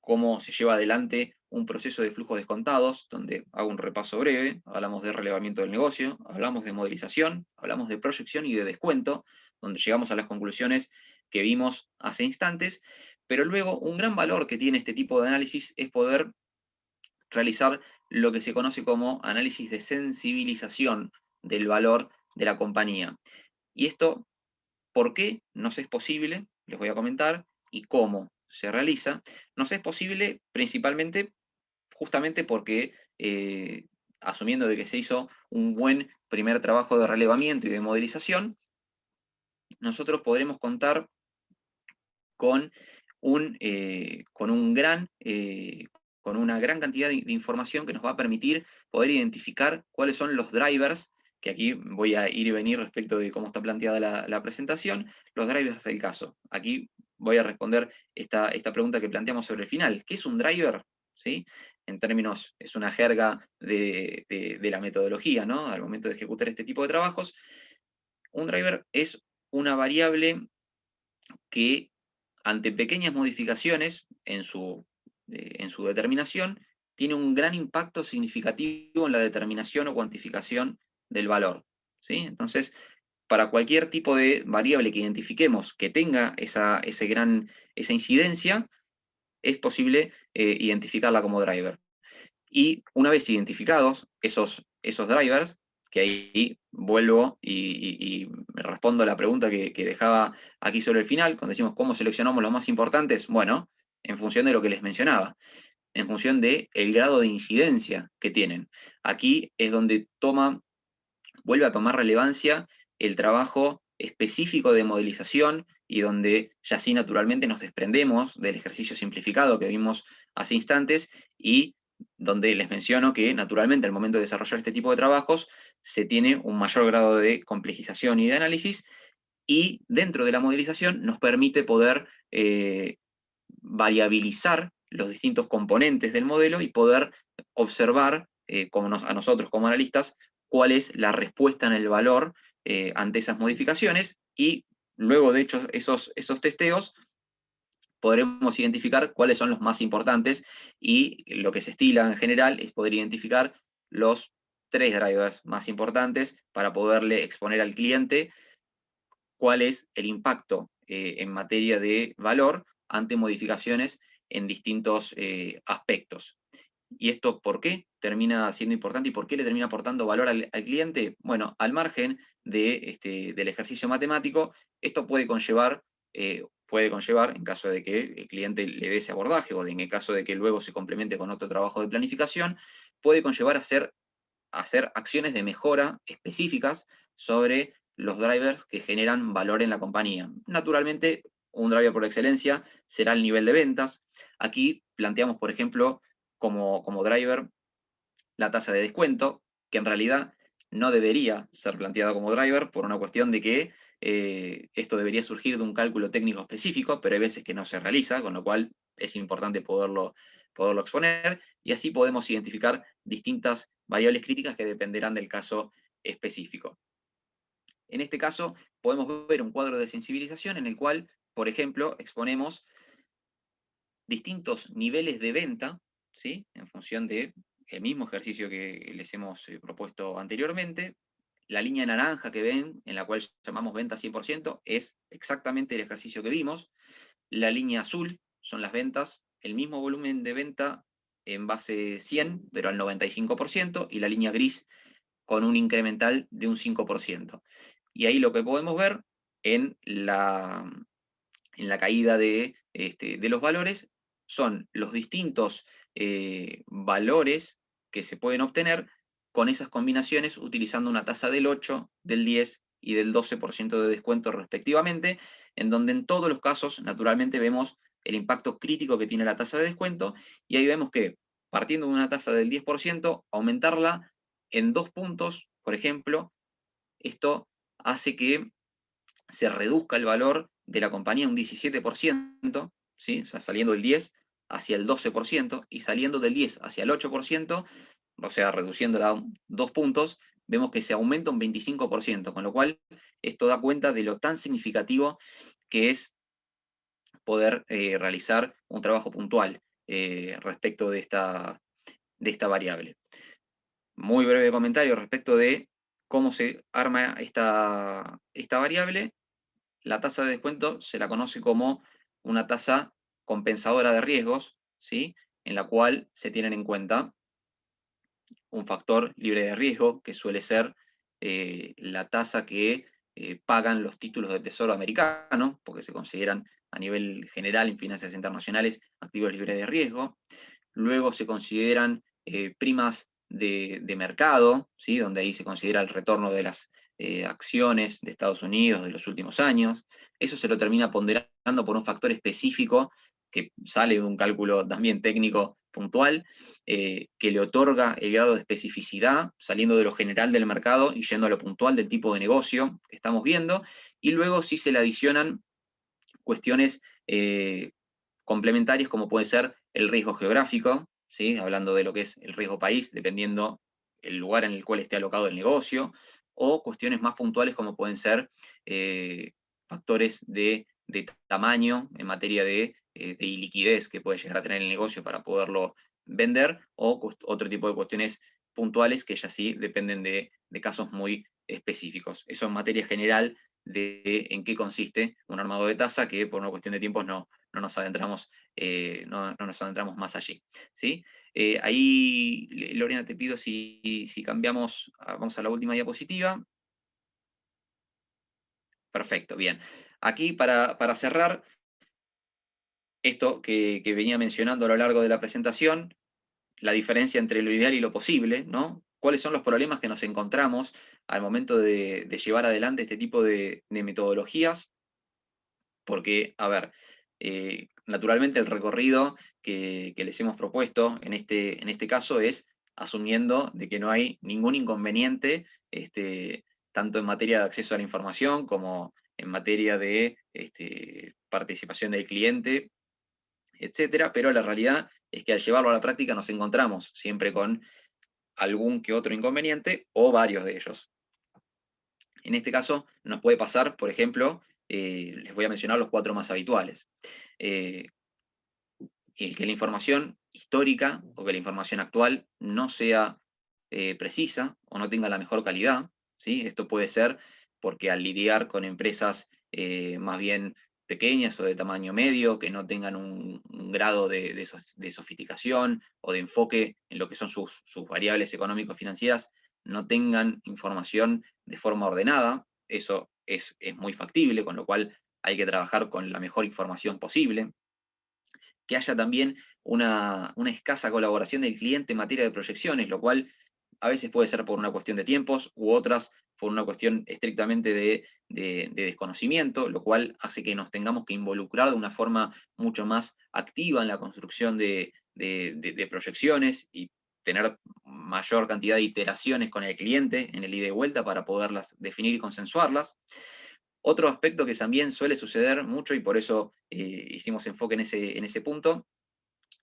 cómo se lleva adelante un proceso de flujos descontados, donde hago un repaso breve, hablamos de relevamiento del negocio, hablamos de modelización, hablamos de proyección y de descuento, donde llegamos a las conclusiones que vimos hace instantes, pero luego un gran valor que tiene este tipo de análisis es poder realizar lo que se conoce como análisis de sensibilización del valor de la compañía. Y esto, ¿por qué nos es posible? Les voy a comentar, y cómo se realiza. Nos es posible principalmente justamente porque, asumiendo de que se hizo un buen primer trabajo de relevamiento y de modelización, nosotros podremos contar con con una gran cantidad de información que nos va a permitir poder identificar cuáles son los drivers, que aquí voy a ir y venir respecto de cómo está planteada la presentación, los drivers del caso. Aquí voy a responder esta pregunta que planteamos sobre el final. ¿Qué es un driver? ¿Sí? En términos, es una jerga de la metodología, ¿no? Al momento de ejecutar este tipo de trabajos. Un driver es una variable que, ante pequeñas modificaciones en su determinación, tiene un gran impacto significativo en la determinación o cuantificación del valor, ¿sí? Entonces, para cualquier tipo de variable que identifiquemos que tenga esa incidencia, es posible identificarla como driver. Y una vez identificados esos drivers, que ahí vuelvo y me respondo a la pregunta que dejaba aquí sobre el final, cuando decimos cómo seleccionamos los más importantes, bueno, en función de lo que les mencionaba, en función del grado de incidencia que tienen. Aquí es donde vuelve a tomar relevancia el trabajo específico de modelización, y donde ya sí naturalmente nos desprendemos del ejercicio simplificado que vimos hace instantes, y donde les menciono que naturalmente al momento de desarrollar este tipo de trabajos se tiene un mayor grado de complejización y de análisis, y dentro de la modelización nos permite poder variabilizar los distintos componentes del modelo y poder observar a nosotros como analistas cuál es la respuesta en el valor ante esas modificaciones, y luego de hecho esos testeos podremos identificar cuáles son los más importantes, y lo que se estila en general es poder identificar los 3 drivers más importantes para poderle exponer al cliente cuál es el impacto en materia de valor ante modificaciones en distintos aspectos. ¿Y esto por qué termina siendo importante y por qué le termina aportando valor al cliente? Bueno, al margen del ejercicio matemático, esto puede conllevar, en caso de que el cliente le dé ese abordaje, o en el caso de que luego se complemente con otro trabajo de planificación, puede conllevar a hacer acciones de mejora específicas sobre los drivers que generan valor en la compañía. Naturalmente, un driver por excelencia será el nivel de ventas. Aquí planteamos, por ejemplo, como driver la tasa de descuento, que en realidad no debería ser planteada como driver por una cuestión de que esto debería surgir de un cálculo técnico específico, pero hay veces que no se realiza, con lo cual es importante poderlo exponer, y así podemos identificar distintas variables críticas que dependerán del caso específico. En este caso, podemos ver un cuadro de sensibilización en el cual, por ejemplo, exponemos distintos niveles de venta, ¿sí?, en función del mismo ejercicio que les hemos propuesto anteriormente. La línea naranja que ven, en la cual llamamos venta 100%, es exactamente el ejercicio que vimos. La línea azul son las ventas, el mismo volumen de venta en base 100, pero al 95%, y la línea gris con un incremental de un 5%. Y ahí lo que podemos ver en la caída de los valores son los distintos valores que se pueden obtener con esas combinaciones, utilizando una tasa del 8, del 10 y del 12% de descuento respectivamente, en donde en todos los casos, naturalmente, vemos el impacto crítico que tiene la tasa de descuento, y ahí vemos que, partiendo de una tasa del 10%, aumentarla en 2 puntos, por ejemplo, esto hace que se reduzca el valor de la compañía un 17%, ¿sí?, o sea, saliendo del 10 hacia el 12%, y saliendo del 10 hacia el 8%, o sea, reduciéndola 2 puntos, vemos que se aumenta un 25%, con lo cual esto da cuenta de lo tan significativo que es poder realizar un trabajo puntual respecto de esta variable. Muy breve comentario respecto de cómo se arma esta variable. La tasa de descuento se la conoce como una tasa compensadora de riesgos, ¿sí?, en la cual se tienen en cuenta un factor libre de riesgo, que suele ser la tasa que pagan los títulos de tesoro americano, porque se consideran a nivel general en finanzas internacionales activos libres de riesgo. Luego se consideran primas de mercado, ¿sí?, donde ahí se considera el retorno de las acciones de Estados Unidos de los últimos años. Eso se lo termina ponderando por un factor específico que sale de un cálculo también técnico puntual, que le otorga el grado de especificidad, saliendo de lo general del mercado y yendo a lo puntual del tipo de negocio que estamos viendo. Y luego sí se le adicionan cuestiones complementarias, como puede ser el riesgo geográfico, ¿sí?, hablando de lo que es el riesgo país, dependiendo el lugar en el cual esté alocado el negocio, o cuestiones más puntuales como pueden ser factores de tamaño en materia de iliquidez que puede llegar a tener el negocio para poderlo vender, o otro tipo de cuestiones puntuales que ya sí dependen de casos muy específicos. Eso en materia general de en qué consiste un armado de tasa, que por una cuestión de tiempos no nos adentramos más allí, ¿sí? Ahí, Lorena, te pido si cambiamos, vamos a la última diapositiva. Perfecto, bien. Aquí, para cerrar, esto que venía mencionando a lo largo de la presentación, la diferencia entre lo ideal y lo posible, ¿no? ¿Cuáles son los problemas que nos encontramos al momento de llevar adelante este tipo de metodologías? Porque, a ver, naturalmente el recorrido que les hemos propuesto en este caso es asumiendo de que no hay ningún inconveniente, tanto en materia de acceso a la información como en materia de participación del cliente, etcétera, pero la realidad es que al llevarlo a la práctica nos encontramos siempre con algún que otro inconveniente o varios de ellos. En este caso nos puede pasar, por ejemplo, les voy a mencionar los 4 más habituales. el que la información histórica o que la información actual no sea precisa o no tenga la mejor calidad, ¿sí? Esto puede ser porque al lidiar con empresas más bien pequeñas o de tamaño medio, que no tengan un grado de sofisticación o de enfoque en lo que son sus variables económico-financieras, no tengan información de forma ordenada, eso es muy factible, con lo cual hay que trabajar con la mejor información posible. Que haya también una escasa colaboración del cliente en materia de proyecciones, lo cual a veces puede ser por una cuestión de tiempos u otras por una cuestión estrictamente de desconocimiento, lo cual hace que nos tengamos que involucrar de una forma mucho más activa en la construcción de proyecciones y tener mayor cantidad de iteraciones con el cliente en el ida y vuelta para poderlas definir y consensuarlas. Otro aspecto que también suele suceder mucho, y por eso hicimos enfoque en ese punto,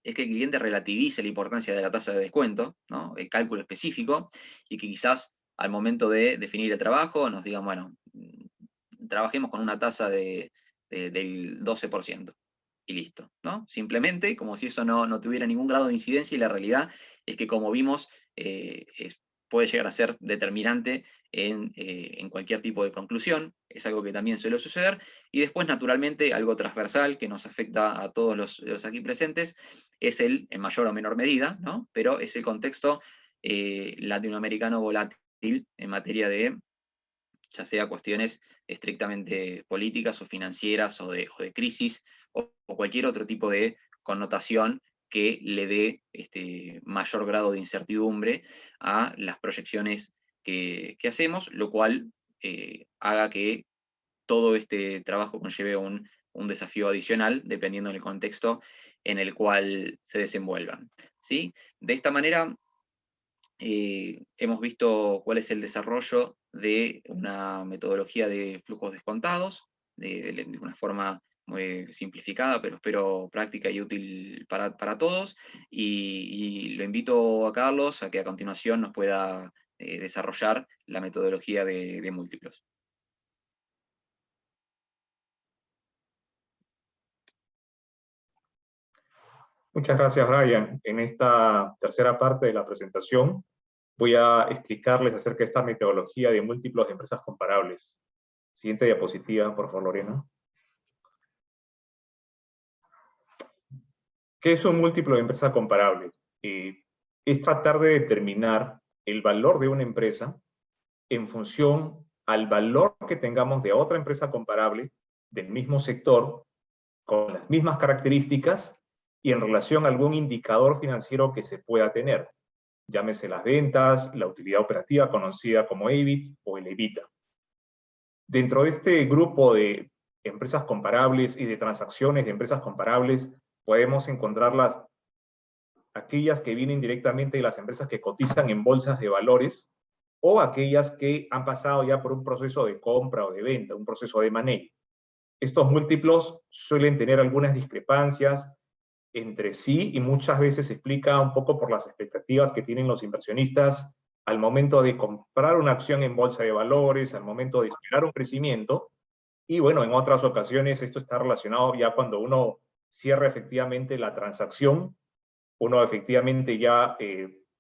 es que el cliente relativice la importancia de la tasa de descuento, ¿no? El cálculo específico, y que quizás al momento de definir el trabajo nos digan, bueno, trabajemos con una tasa del 12%, y listo, ¿no? Simplemente, como si eso no tuviera ningún grado de incidencia, y la realidad es que, como vimos, puede llegar a ser determinante en cualquier tipo de conclusión, es algo que también suele suceder. Y después, naturalmente, algo transversal que nos afecta a todos los aquí presentes, es en mayor o menor medida, ¿no? Pero es el contexto latinoamericano volátil en materia de, ya sea cuestiones estrictamente políticas o financieras o de crisis o cualquier otro tipo de connotación que le dé mayor grado de incertidumbre a las proyecciones que hacemos, lo cual haga que todo este trabajo conlleve un desafío adicional, dependiendo del contexto en el cual se desenvuelvan, ¿sí? De esta manera, hemos visto cuál es el desarrollo de una metodología de flujos descontados, de una forma muy simplificada, pero espero práctica y útil para todos, y lo invito a Carlos a que a continuación nos pueda desarrollar la metodología de múltiplos. Muchas gracias, Brian. En esta tercera parte de la presentación voy a explicarles acerca de esta metodología de múltiplos de empresas comparables. Siguiente diapositiva, por favor, Lorena. ¿Qué es un múltiplo de empresa comparable? Es tratar de determinar el valor de una empresa en función al valor que tengamos de otra empresa comparable del mismo sector, con las mismas características y en relación a algún indicador financiero que se pueda tener. Llámese las ventas, la utilidad operativa conocida como EBIT o el EBITDA. Dentro de este grupo de empresas comparables y de transacciones de empresas comparables, podemos encontrarlas aquellas que vienen directamente de las empresas que cotizan en bolsas de valores o aquellas que han pasado ya por un proceso de compra o de venta, un proceso de manejo. Estos múltiplos suelen tener algunas discrepancias entre sí y muchas veces se explica un poco por las expectativas que tienen los inversionistas al momento de comprar una acción en bolsa de valores, al momento de esperar un crecimiento. Y bueno, en otras ocasiones esto está relacionado ya cuando uno cierra efectivamente la transacción, uno efectivamente ya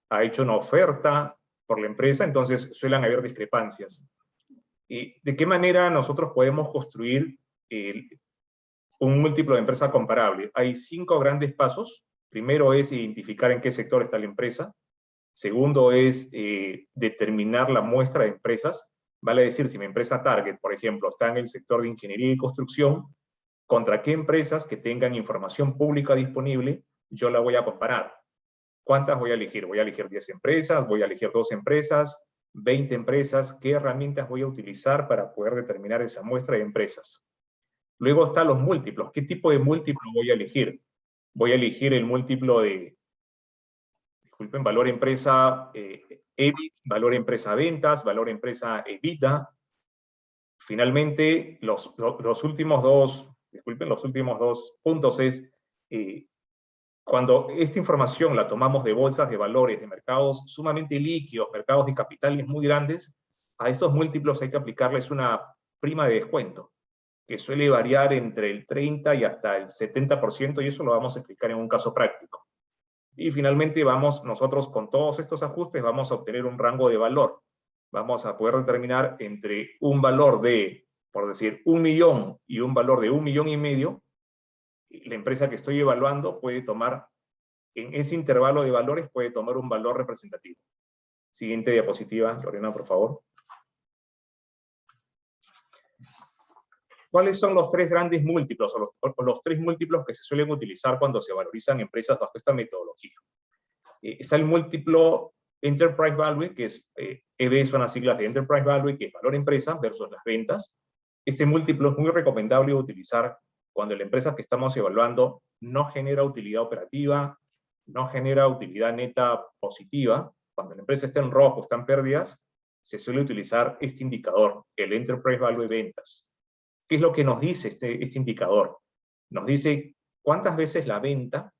ha hecho una oferta por la empresa, entonces suelen haber discrepancias. ¿De qué manera nosotros podemos construir un múltiplo de empresa comparable? Hay 5 grandes pasos. Primero es identificar en qué sector está la empresa. Segundo es determinar la muestra de empresas. Vale decir, si mi empresa target, por ejemplo, está en el sector de ingeniería y construcción, ¿contra qué empresas que tengan información pública disponible yo la voy a comparar? ¿Cuántas voy a elegir? ¿Voy a elegir 10 empresas? ¿Voy a elegir 2 empresas? ¿20 empresas? ¿Qué herramientas voy a utilizar para poder determinar esa muestra de empresas? Luego están los múltiplos. ¿Qué tipo de múltiplo voy a elegir? Voy a elegir el múltiplo de, disculpen, valor empresa EBIT, valor empresa ventas, valor empresa EBITDA. Finalmente, los últimos dos puntos es cuando esta información la tomamos de bolsas de valores, de mercados sumamente líquidos, mercados de capitales muy grandes, a estos múltiplos hay que aplicarles una prima de descuento. que suele variar entre el 30 y hasta el 70%, y eso lo vamos a explicar en un caso práctico. Y finalmente nosotros con todos estos ajustes vamos a obtener un rango de valor. Vamos a poder determinar entre un valor de, por decir, 1 millón y un valor de 1,5 millones, la empresa que estoy evaluando puede tomar, en ese intervalo de valores, puede tomar un valor representativo. Siguiente diapositiva, Lorena, por favor. ¿Cuáles son los tres grandes múltiplos o los tres múltiplos que se suelen utilizar cuando se valorizan empresas bajo esta metodología? Está el múltiplo Enterprise Value, que es, EV son las siglas de Enterprise Value, que es valor empresa versus las ventas. Este múltiplo es muy recomendable utilizar cuando la empresa que estamos evaluando no genera utilidad operativa, no genera utilidad neta positiva. Cuando la empresa está en rojo, está en pérdidas, se suele utilizar este indicador, el Enterprise Value de ventas. ¿Qué es lo que nos dice este indicador? Nos dice cuántas veces la venta,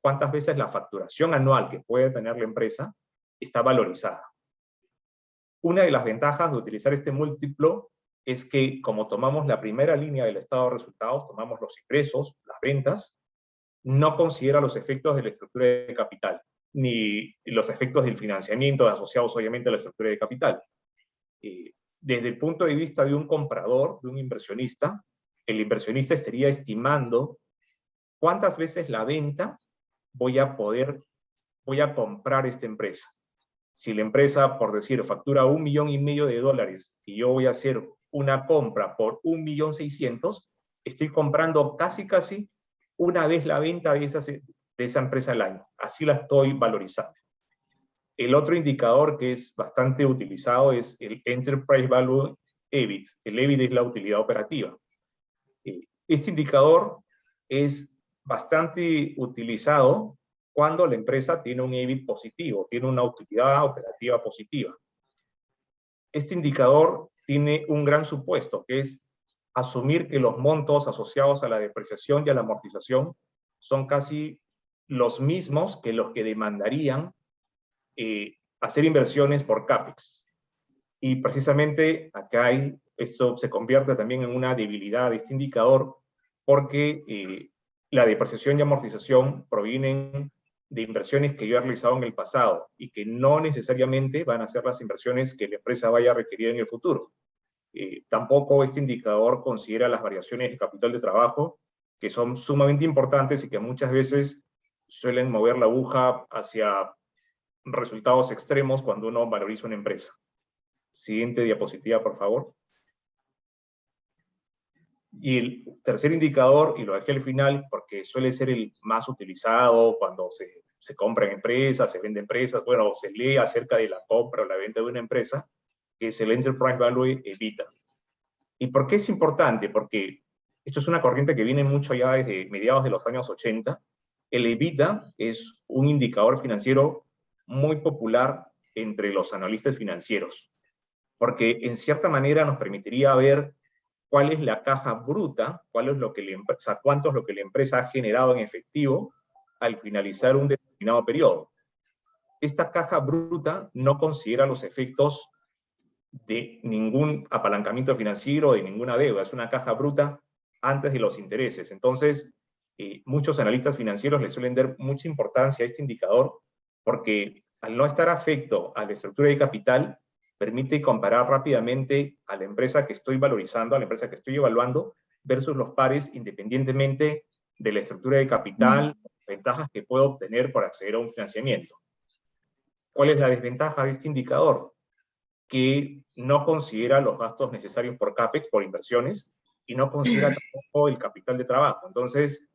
cuántas veces la facturación anual que puede tener la empresa está valorizada. Una de las ventajas de utilizar este múltiplo es que, como tomamos la primera línea del estado de resultados, tomamos los ingresos, las ventas, no considera los efectos de la estructura de capital, ni los efectos del financiamiento asociados obviamente a la estructura de capital. Desde el punto de vista de un comprador, de un inversionista, el inversionista estaría estimando cuántas veces la venta voy a comprar esta empresa. Si la empresa, por decir, factura $1,5 millones y yo voy a hacer una compra por 1,600,000, estoy comprando casi una vez la venta de esa empresa al año. Así la estoy valorizando. El otro indicador que es bastante utilizado es el Enterprise Value EBIT. El EBIT es la utilidad operativa. Este indicador es bastante utilizado cuando la empresa tiene un EBIT positivo, tiene una utilidad operativa positiva. Este indicador tiene un gran supuesto, que es asumir que los montos asociados a la depreciación y a la amortización son casi los mismos que los que demandarían hacer inversiones por CAPEX. Y precisamente acá esto se convierte también en una debilidad de este indicador, porque la depreciación y amortización provienen de inversiones que yo he realizado en el pasado y que no necesariamente van a ser las inversiones que la empresa vaya a requerir en el futuro. Tampoco este indicador considera las variaciones de capital de trabajo, que son sumamente importantes y que muchas veces suelen mover la aguja hacia resultados extremos cuando uno valoriza una empresa. Siguiente diapositiva, por favor. Y el tercer indicador, y lo dejé al final porque suele ser el más utilizado cuando se compran empresas, se venden empresas, bueno, se lee acerca de la compra o la venta de una empresa, que es el Enterprise Value EBITDA. ¿Y por qué es importante? Porque esto es una corriente que viene mucho ya desde mediados de los años 80. El EBITDA es un indicador financiero muy popular entre los analistas financieros, porque en cierta manera nos permitiría ver cuál es la caja bruta, cuánto es lo que la empresa ha generado en efectivo al finalizar un determinado periodo. Esta caja bruta no considera los efectos de ningún apalancamiento financiero, de ninguna deuda, es una caja bruta antes de los intereses. Entonces, muchos analistas financieros le suelen dar mucha importancia a este indicador, porque al no estar afecto a la estructura de capital, permite comparar rápidamente a la empresa que estoy valorizando, a la empresa que estoy evaluando, versus los pares, independientemente de la estructura de capital, ventajas que puedo obtener por acceder a un financiamiento. ¿Cuál es la desventaja de este indicador? Que no considera los gastos necesarios por CAPEX, por inversiones, y no considera tampoco el capital de trabajo. Entonces,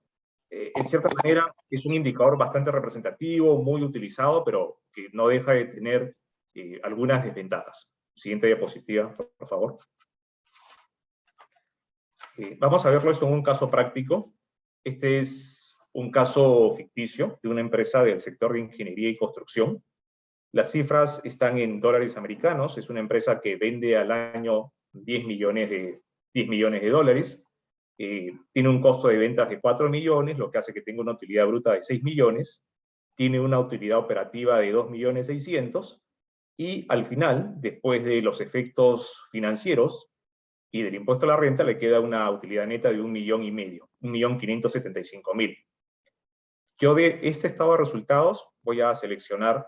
en cierta manera, es un indicador bastante representativo, muy utilizado, pero que no deja de tener algunas desventajas. Siguiente diapositiva, por favor. Vamos a verlo esto en un caso práctico. Este es un caso ficticio de una empresa del sector de ingeniería y construcción. Las cifras están en dólares americanos. Es una empresa que vende al año 10 millones de dólares. Tiene un costo de ventas de 4 millones, lo que hace que tenga una utilidad bruta de 6 millones. Tiene una utilidad operativa de 2,600,000. Y al final, después de los efectos financieros, y del impuesto a la renta le queda una utilidad neta de 1,5 millones, 1.575.000. Yo de este estado de resultados voy a seleccionar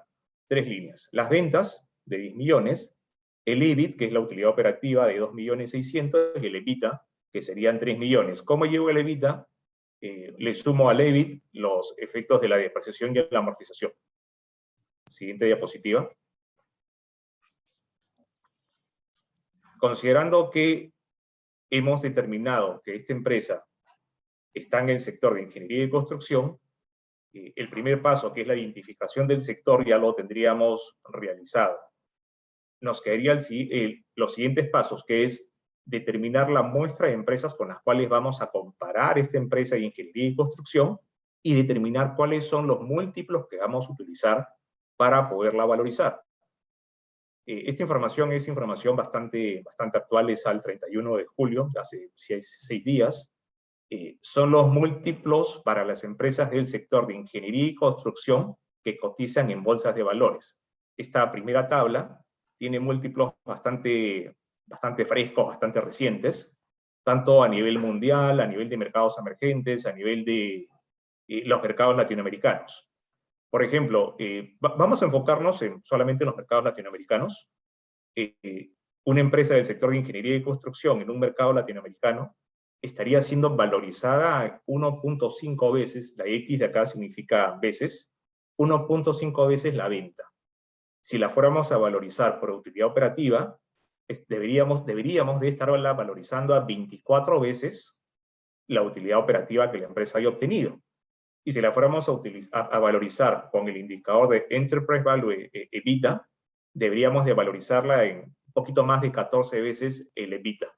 3 líneas. Las ventas de 10 millones, el EBIT, que es la utilidad operativa de 2.600.000, y el EBITDA, que serían 3 millones. ¿Cómo llevo el EBITDA? Le sumo al EBIT los efectos de la depreciación y la amortización. Siguiente diapositiva. Considerando que hemos determinado que esta empresa está en el sector de ingeniería y construcción, el primer paso, que es la identificación del sector, ya lo tendríamos realizado. Nos quedarían los siguientes pasos, que es determinar la muestra de empresas con las cuales vamos a comparar esta empresa de ingeniería y construcción y determinar cuáles son los múltiplos que vamos a utilizar para poderla valorizar. Esta información es información bastante actual, es al 31 de julio, hace 6 días. Son los múltiplos para las empresas del sector de ingeniería y construcción que cotizan en bolsas de valores. Esta primera tabla tiene múltiplos bastante frescos, bastante recientes, tanto a nivel mundial, a nivel de mercados emergentes, a nivel de los mercados latinoamericanos. Por ejemplo, vamos a enfocarnos solamente en los mercados latinoamericanos. Una empresa del sector de ingeniería y construcción en un mercado latinoamericano estaría siendo valorizada 1.5 veces, la X de acá significa veces, 1.5 veces la venta. Si la fuéramos a valorizar por utilidad operativa, deberíamos de estarla valorizando a 24 veces la utilidad operativa que la empresa haya obtenido. Y si la fuéramos a valorizar con el indicador de Enterprise Value EBITDA, deberíamos de valorizarla en un poquito más de 14 veces el EBITDA.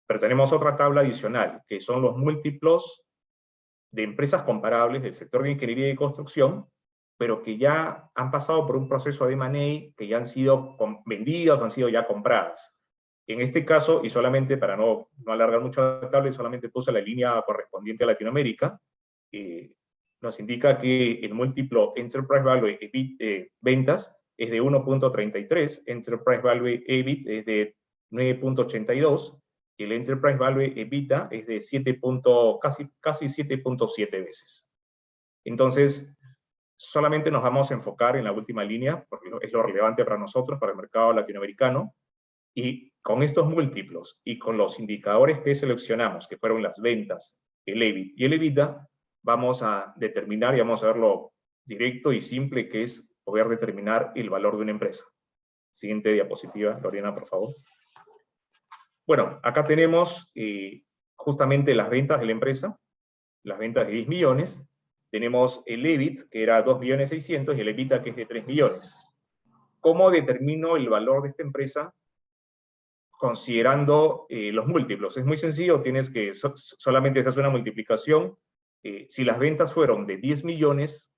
Pero tenemos otra tabla adicional, que son los múltiplos de empresas comparables del sector de ingeniería y construcción, pero que ya han pasado por un proceso de M&A, que ya han sido vendidas, han sido ya compradas. En este caso, y solamente para no alargar mucho la tabla, solamente puse la línea correspondiente a Latinoamérica, nos indica que el múltiplo Enterprise Value EBIT ventas es de 1.33, Enterprise Value EBIT es de 9.82, y el Enterprise Value EBITDA es de casi 7.7 veces. Entonces, solamente nos vamos a enfocar en la última línea, porque es lo relevante para nosotros, para el mercado latinoamericano, y con estos múltiplos y con los indicadores que seleccionamos, que fueron las ventas, el EBIT y el EBITDA, vamos a determinar, y vamos a verlo directo y simple, que es poder determinar el valor de una empresa. Siguiente diapositiva, Lorena, por favor. Bueno, acá tenemos justamente las ventas de la empresa, las ventas de 10 millones, tenemos el EBIT, que era 2.600.000, y el EBITDA, que es de 3 millones. ¿Cómo determino el valor de esta empresa? Considerando los múltiplos. Es muy sencillo, tienes que, solamente se hace una multiplicación. Si las ventas fueron de 10 millones,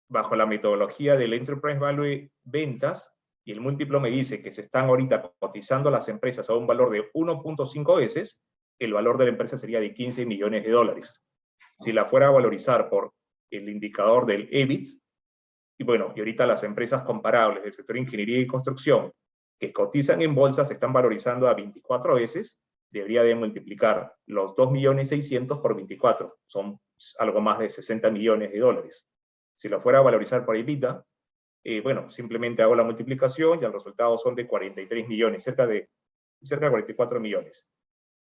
bajo la metodología del Enterprise Value ventas, y el múltiplo me dice que se están ahorita cotizando las empresas a un valor de 1.5 veces, el valor de la empresa sería de 15 millones de dólares. Si la fuera a valorizar por el indicador del EBIT, y bueno, y ahorita las empresas comparables del sector de ingeniería y construcción que cotizan en bolsa se están valorizando a 24 veces, debería de multiplicar los 2.600.000 por 24, son algo más de 60 millones de dólares. Si lo fuera a valorizar por EBITDA, bueno, simplemente hago la multiplicación y el resultado son de 43 millones, cerca de 44 millones.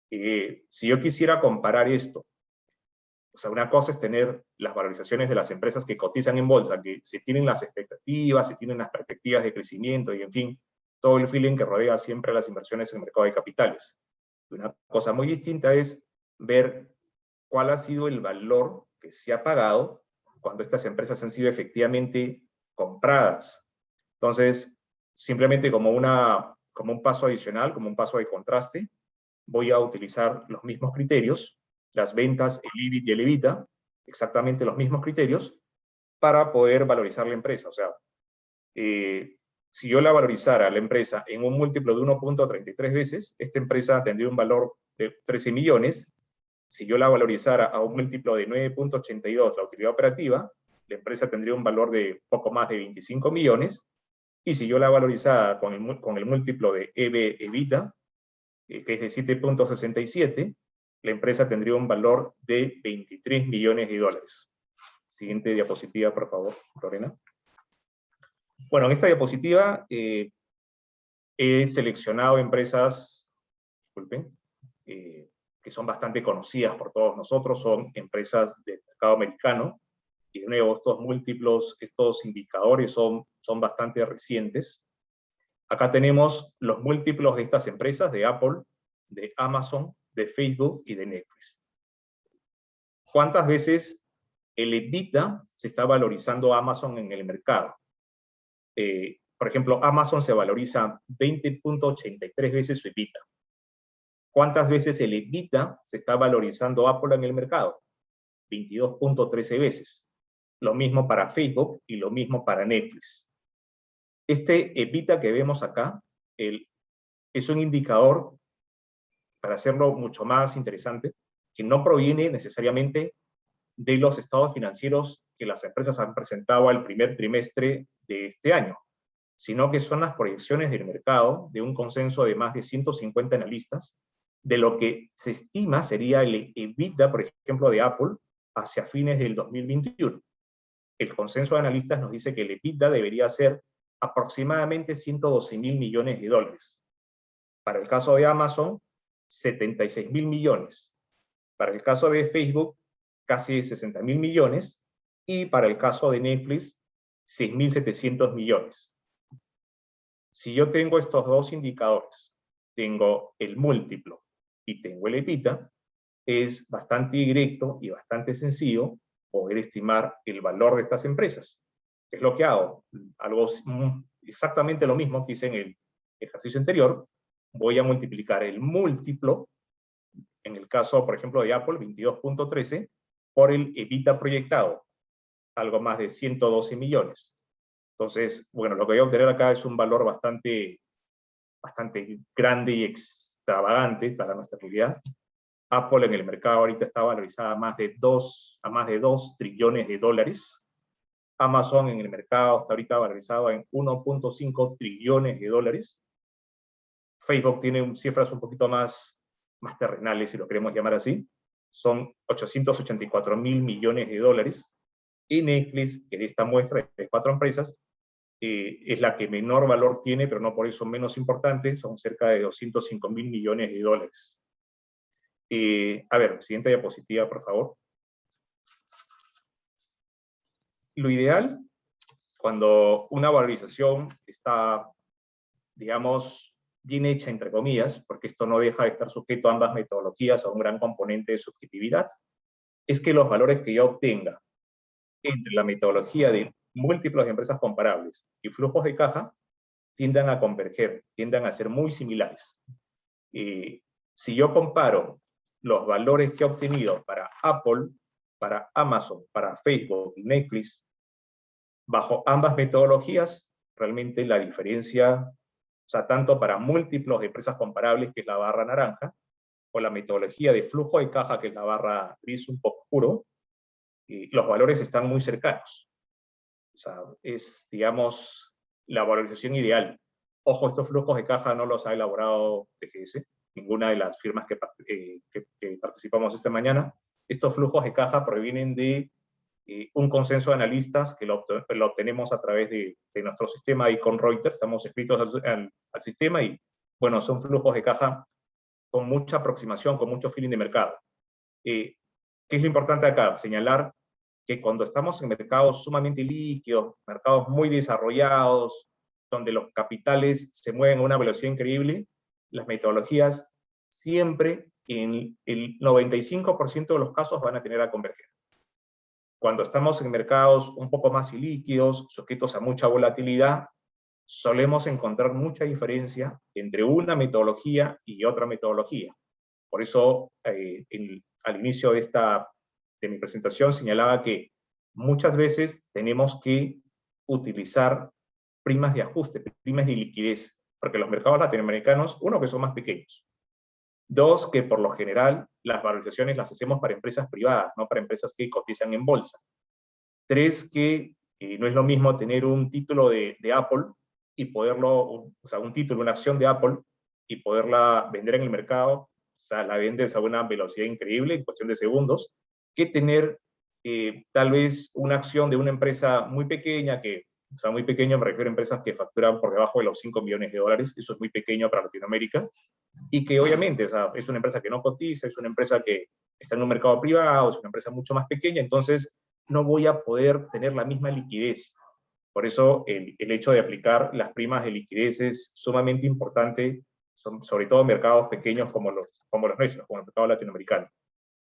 Si yo quisiera comparar esto, o sea, una cosa es tener las valorizaciones de las empresas que cotizan en bolsa, que se tienen las expectativas, se tienen las perspectivas de crecimiento y, en fin, todo el feeling que rodea siempre las inversiones en el mercado de capitales. Una cosa muy distinta es ver cuál ha sido el valor que se ha pagado cuando estas empresas han sido efectivamente compradas. Entonces, simplemente como un paso adicional, como un paso de contraste, voy a utilizar los mismos criterios, las ventas, el EBIT y el EBITDA, exactamente los mismos criterios, para poder valorizar la empresa. O sea, si yo la valorizara la empresa en un múltiplo de 1.33 veces, esta empresa tendría un valor de 13 millones. Si yo la valorizara a un múltiplo de 9.82, la utilidad operativa, la empresa tendría un valor de poco más de 25 millones. Y si yo la valorizaba con el múltiplo de EV/EBITDA, que es de 7.67, la empresa tendría un valor de 23 millones de dólares. Siguiente diapositiva, por favor, Lorena. Bueno, en esta diapositiva he seleccionado empresas, disculpen, que son bastante conocidas por todos nosotros, son empresas del mercado americano, y de nuevo estos múltiplos, estos indicadores son bastante recientes. Acá tenemos los múltiplos de estas empresas, de Apple, de Amazon, de Facebook y de Netflix. ¿Cuántas veces el EBITDA se está valorizando Amazon en el mercado? Por ejemplo, Amazon se valoriza 20.83 veces su EBITDA. ¿Cuántas veces el EBITDA se está valorizando Apple en el mercado? 22.13 veces. Lo mismo para Facebook y lo mismo para Netflix. Este EBITDA que vemos acá es un indicador, para hacerlo mucho más interesante, que no proviene necesariamente de los estados financieros que las empresas han presentado al primer trimestre de este año, sino que son las proyecciones del mercado de un consenso de más de 150 analistas de lo que se estima sería el EBITDA, por ejemplo, de Apple hacia fines del 2021. El consenso de analistas nos dice que el EBITDA debería ser aproximadamente 112.000 millones de dólares. Para el caso de Amazon, 76.000 millones. Para el caso de Facebook, casi 60.000 millones. Y para el caso de Netflix, 6.700 millones. Si yo tengo estos dos indicadores, tengo el múltiplo y tengo el EBITDA, es bastante directo y bastante sencillo poder estimar el valor de estas empresas. ¿Qué es lo que hago? Algo exactamente lo mismo que hice en el ejercicio anterior. Voy a multiplicar el múltiplo, en el caso, por ejemplo, de Apple, 22.13, por el EBITDA proyectado, algo más de 112 millones. Entonces, bueno, lo que voy a obtener acá es un valor bastante grande y extravagante para nuestra realidad. Apple en el mercado ahorita está valorizada a más de 2 trillones de dólares. Amazon en el mercado está ahorita valorizado en 1.5 trillones de dólares. Facebook tiene cifras un poquito más terrenales, si lo queremos llamar así. Son 884.000 millones de dólares. Y Netflix, que de esta muestra de 4 empresas, es la que menor valor tiene, pero no por eso menos importante, son cerca de 205.000 millones de dólares. A ver, siguiente diapositiva, por favor. Lo ideal, cuando una valorización está, digamos, bien hecha, entre comillas, porque esto no deja de estar sujeto a ambas metodologías, a un gran componente de subjetividad, es que los valores que yo obtenga entre la metodología de múltiplos de empresas comparables y flujos de caja tiendan a converger, tiendan a ser muy similares. Si yo comparo los valores que he obtenido para Apple, para Amazon, para Facebook y Netflix, bajo ambas metodologías, realmente la diferencia, o sea, tanto para múltiplos de empresas comparables, que es la barra naranja, o la metodología de flujo de caja, que es la barra gris un poco oscuro, los valores están muy cercanos. O sea, es, digamos, la valorización ideal. Ojo, estos flujos de caja no los ha elaborado TGS, ninguna de las firmas que participamos esta mañana. Estos flujos de caja provienen de un consenso de analistas que lo obtenemos a través de nuestro sistema y con Reuters, estamos inscritos al sistema y, bueno, son flujos de caja con mucha aproximación, con mucho feeling de mercado. ¿Qué es lo importante acá? Señalar que cuando estamos en mercados sumamente líquidos, mercados muy desarrollados, donde los capitales se mueven a una velocidad increíble, las metodologías siempre, en el 95% de los casos, van a tener a converger. Cuando estamos en mercados un poco más ilíquidos, sujetos a mucha volatilidad, solemos encontrar mucha diferencia entre una metodología y otra metodología. Por eso, al inicio de mi presentación señalaba que muchas veces tenemos que utilizar primas de ajuste, primas de liquidez, porque los mercados latinoamericanos, uno, que son más pequeños, dos, que por lo general las valorizaciones las hacemos para empresas privadas, no para empresas que cotizan en bolsa. Tres, que no es lo mismo tener un título de Apple y poderlo, o sea, un título, una acción de Apple, y poderla vender en el mercado, o sea, la vendes a una velocidad increíble, en cuestión de segundos, que tener tal vez una acción de una empresa muy pequeña, que, o sea, muy pequeño me refiero a empresas que facturan por debajo de los 5 millones de dólares, eso es muy pequeño para Latinoamérica, y que obviamente, o sea, es una empresa que no cotiza, es una empresa que está en un mercado privado, es una empresa mucho más pequeña, entonces no voy a poder tener la misma liquidez. Por eso el hecho de aplicar las primas de liquidez es sumamente importante, sobre todo en mercados pequeños como los nuestros, como el mercado latinoamericano.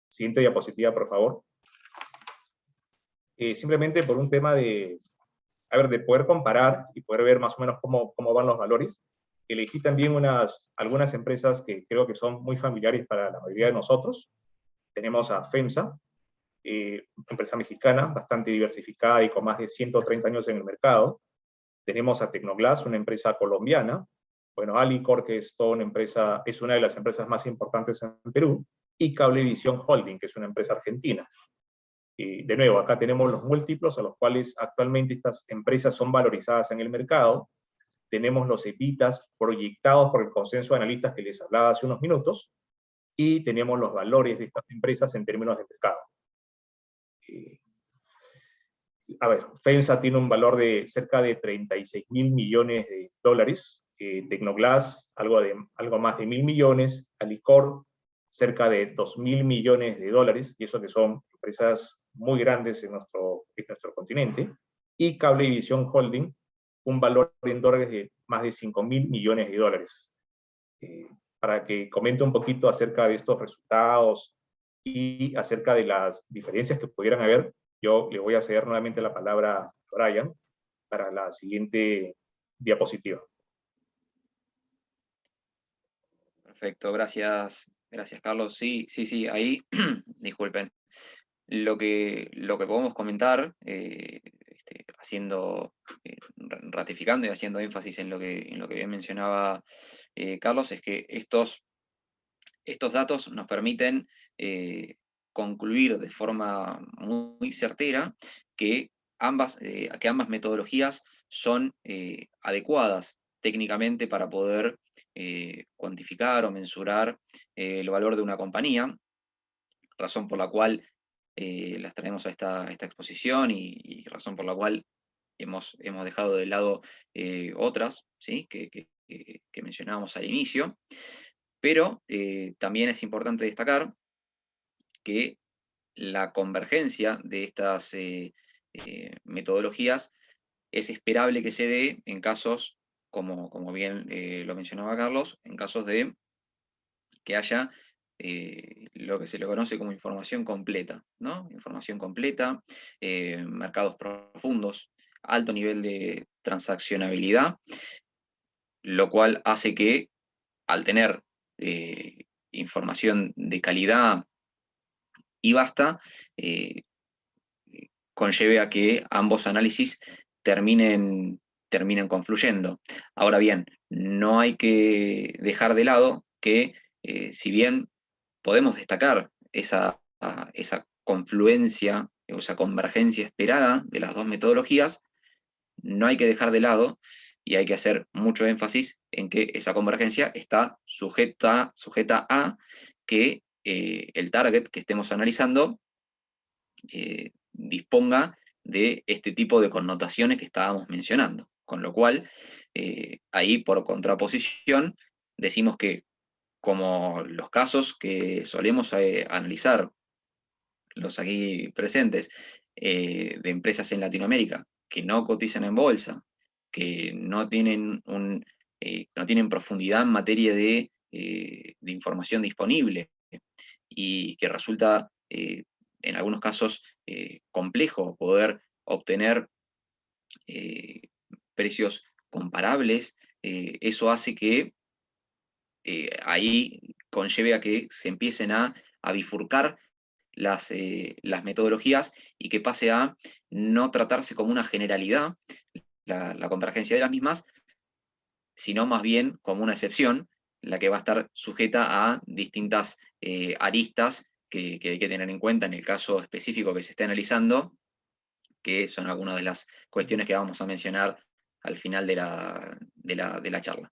Siguiente diapositiva, por favor. Simplemente por un tema de poder comparar y poder ver más o menos cómo van los valores. Elegí también algunas empresas que creo que son muy familiares para la mayoría de nosotros. Tenemos a FEMSA, empresa mexicana, bastante diversificada y con más de 130 años en el mercado. Tenemos a Tecnoglass, una empresa colombiana. Bueno, Alicor, que es toda una empresa, es una de las empresas más importantes en Perú, y Cablevisión Holding, que es una empresa argentina. De nuevo, acá tenemos los múltiplos a los cuales actualmente estas empresas son valorizadas en el mercado. Tenemos los EBITDAs proyectados por el consenso de analistas que les hablaba hace unos minutos, y tenemos los valores de estas empresas en términos de mercado. A ver, FEMSA tiene un valor de cerca de 36.000 millones de dólares, Tecnoglass algo más de 1.000 millones, Alicor cerca de 2.000 millones de dólares, y eso que son empresas muy grandes en nuestro continente, y Cablevisión Holding, un valor en dólares de más de 5.000 millones de dólares. Para que comente un poquito acerca de estos resultados y acerca de las diferencias que pudieran haber, yo le voy a ceder nuevamente la palabra a Brian para la siguiente diapositiva. Perfecto, gracias Carlos. Sí, ahí, disculpen. Lo que podemos comentar, ratificando y haciendo énfasis en lo que bien mencionaba Carlos, es que estos datos nos permiten concluir de forma muy certera que ambas metodologías son adecuadas técnicamente para poder cuantificar o mensurar el valor de una compañía, razón por la cual las traemos a esta exposición y razón por la cual hemos dejado de lado otras, ¿sí? que mencionábamos al inicio. Pero también es importante destacar que la convergencia de estas metodologías es esperable que se dé en casos, como bien lo mencionaba Carlos, en casos de que haya lo que se le conoce como información completa, ¿no? Información completa, mercados profundos, alto nivel de transaccionabilidad, lo cual hace que al tener información de calidad y vasta, conlleve a que ambos análisis terminen confluyendo. Ahora bien, no hay que dejar de lado que si bien podemos destacar esa confluencia o esa convergencia esperada de las dos metodologías, no hay que dejar de lado y hay que hacer mucho énfasis en que esa convergencia está sujeta a que el target que estemos analizando disponga de este tipo de connotaciones que estábamos mencionando. Con lo cual, ahí por contraposición, decimos que como los casos que solemos analizar los aquí presentes de empresas en Latinoamérica que no cotizan en bolsa, que no tienen profundidad en materia de información disponible y que resulta en algunos casos complejo poder obtener precios comparables, eso hace que ahí conlleve a que se empiecen a bifurcar las metodologías y que pase a no tratarse como una generalidad la convergencia de las mismas, sino más bien como una excepción, la que va a estar sujeta a distintas aristas que hay que tener en cuenta en el caso específico que se esté analizando, que son algunas de las cuestiones que vamos a mencionar al final de la charla.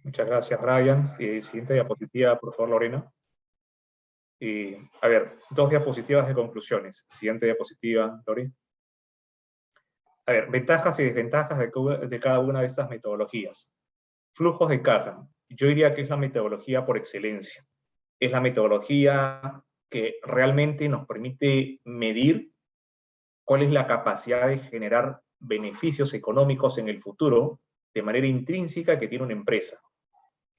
Muchas gracias, Brian. Siguiente diapositiva, por favor, Lorena. A ver, 2 diapositivas de conclusiones. Siguiente diapositiva, Lore. A ver, ventajas y desventajas de cada una de estas metodologías. Flujos de caja. Yo diría que es la metodología por excelencia. Es la metodología que realmente nos permite medir cuál es la capacidad de generar beneficios económicos en el futuro de manera intrínseca que tiene una empresa.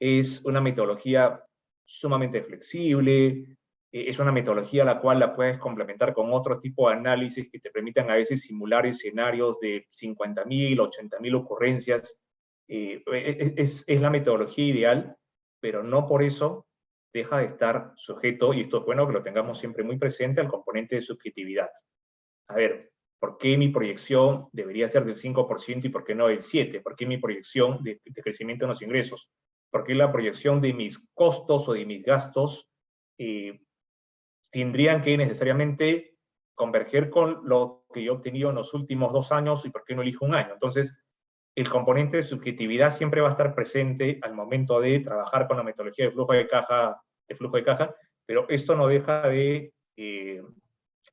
Es una metodología sumamente flexible, es una metodología la cual la puedes complementar con otro tipo de análisis que te permitan a veces simular escenarios de 50.000, 80.000 ocurrencias. Es la metodología ideal, pero no por eso deja de estar sujeto, y esto es bueno que lo tengamos siempre muy presente, al componente de subjetividad. A ver, ¿por qué mi proyección debería ser del 5% y por qué no del 7%? ¿Por qué mi proyección de crecimiento en los ingresos? ¿Por qué la proyección de mis costos o de mis gastos tendrían que necesariamente converger con lo que yo he obtenido en los últimos 2 años y por qué no elijo un año? Entonces, el componente de subjetividad siempre va a estar presente al momento de trabajar con la metodología de flujo de caja, pero esto no deja de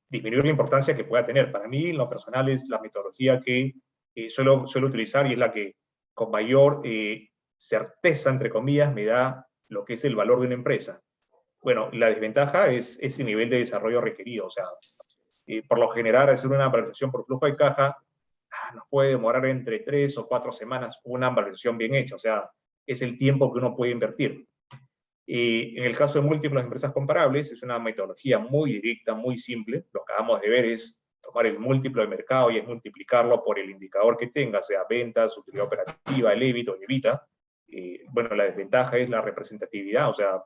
disminuir la importancia que pueda tener. Para mí, en lo personal, es la metodología que suelo utilizar y es la que con mayor certeza, entre comillas, me da lo que es el valor de una empresa. Bueno, la desventaja es ese nivel de desarrollo requerido. O sea, por lo general, hacer una valorización por flujo de caja nos puede demorar entre 3 o 4 semanas una valorización bien hecha. O sea, es el tiempo que uno puede invertir. En el caso de múltiples empresas comparables, es una metodología muy directa, muy simple. Lo que acabamos de ver es tomar el múltiplo de mercado y es multiplicarlo por el indicador que tenga, sea ventas, utilidad operativa, el EBIT o el EBITDA. Bueno, la desventaja es la representatividad, o sea,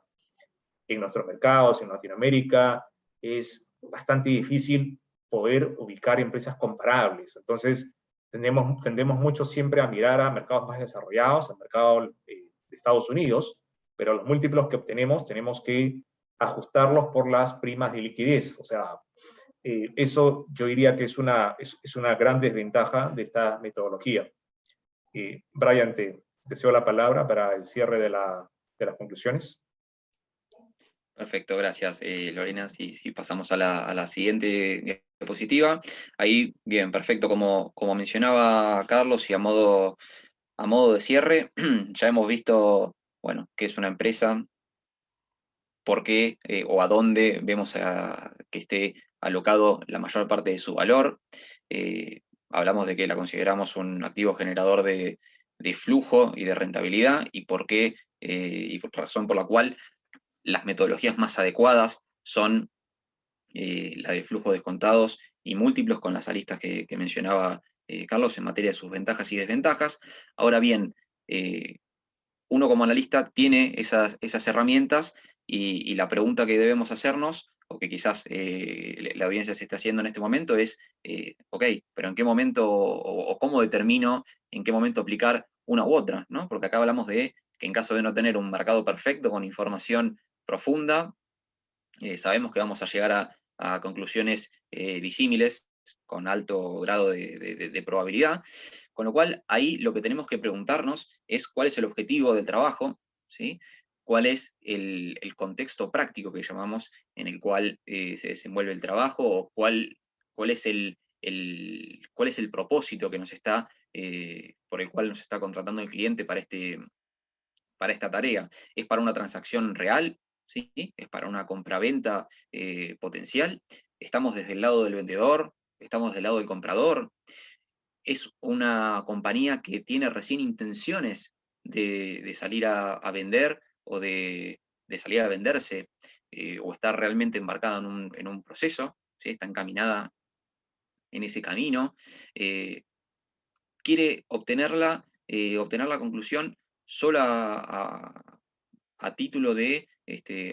en nuestros mercados, en Latinoamérica, es bastante difícil poder ubicar empresas comparables. Entonces, tendemos mucho siempre a mirar a mercados más desarrollados, al mercado de Estados Unidos, pero los múltiplos que obtenemos tenemos que ajustarlos por las primas de liquidez. O sea, eso yo diría que es una gran desventaja de esta metodología. Brian, te cedo la palabra para el cierre de las conclusiones. Perfecto, gracias, Lorena. Si pasamos a la siguiente diapositiva. Ahí, bien, perfecto. Como mencionaba Carlos, y a modo de cierre, ya hemos visto, bueno, qué es una empresa, por qué o a dónde vemos que esté alocado la mayor parte de su valor. Hablamos de que la consideramos un activo generador de flujo y de rentabilidad, y por qué, y por razón por la cual las metodologías más adecuadas son la de flujos descontados y múltiplos, con las aristas que mencionaba Carlos en materia de sus ventajas y desventajas. Ahora bien, uno como analista tiene esas herramientas, y la pregunta que debemos hacernos, o que quizás la audiencia se está haciendo en este momento, es, ok, pero ¿en qué momento o cómo determino en qué momento aplicar una u otra, ¿no? Porque acá hablamos de que en caso de no tener un mercado perfecto con información profunda, sabemos que vamos a llegar a conclusiones disímiles con alto grado de probabilidad, con lo cual ahí lo que tenemos que preguntarnos es cuál es el objetivo del trabajo, ¿sí? Cuál es el contexto práctico que llamamos en el cual se desenvuelve el trabajo, o cuál es cuál es el propósito que por el cual nos está contratando el cliente para esta tarea. ¿Es para una transacción real? ¿Sí? ¿Es para una compraventa potencial? ¿Estamos desde el lado del vendedor? ¿Estamos del lado del comprador? ¿Es una compañía que tiene recién intenciones de salir a vender, o de salir a venderse, o está realmente embarcada en un proceso? ¿Sí? ¿Está encaminada en ese camino? ¿Quiere obtener la conclusión solo a título de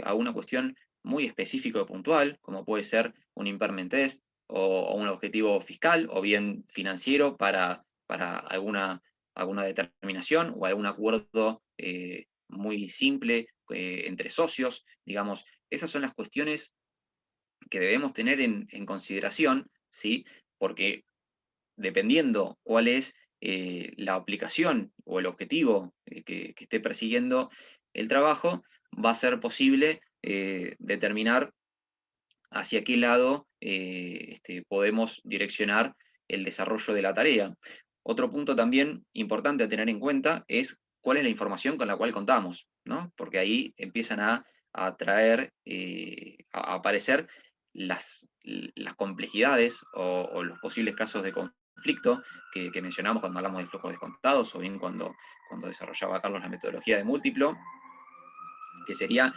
a una cuestión muy específica o puntual, como puede ser un impairment test, o un objetivo fiscal, o bien financiero para alguna determinación, o algún acuerdo muy simple entre socios? Digamos, esas son las cuestiones que debemos tener en consideración, ¿sí? Porque dependiendo cuál es la aplicación o el objetivo que esté persiguiendo el trabajo, va a ser posible determinar hacia qué lado podemos direccionar el desarrollo de la tarea. Otro punto también importante a tener en cuenta es cuál es la información con la cual contamos, ¿no? Porque ahí empiezan a traer, a aparecer las complejidades o los posibles casos de conflicto que mencionamos cuando hablamos de flujos descontados, o bien cuando desarrollaba Carlos la metodología de múltiplo, que sería: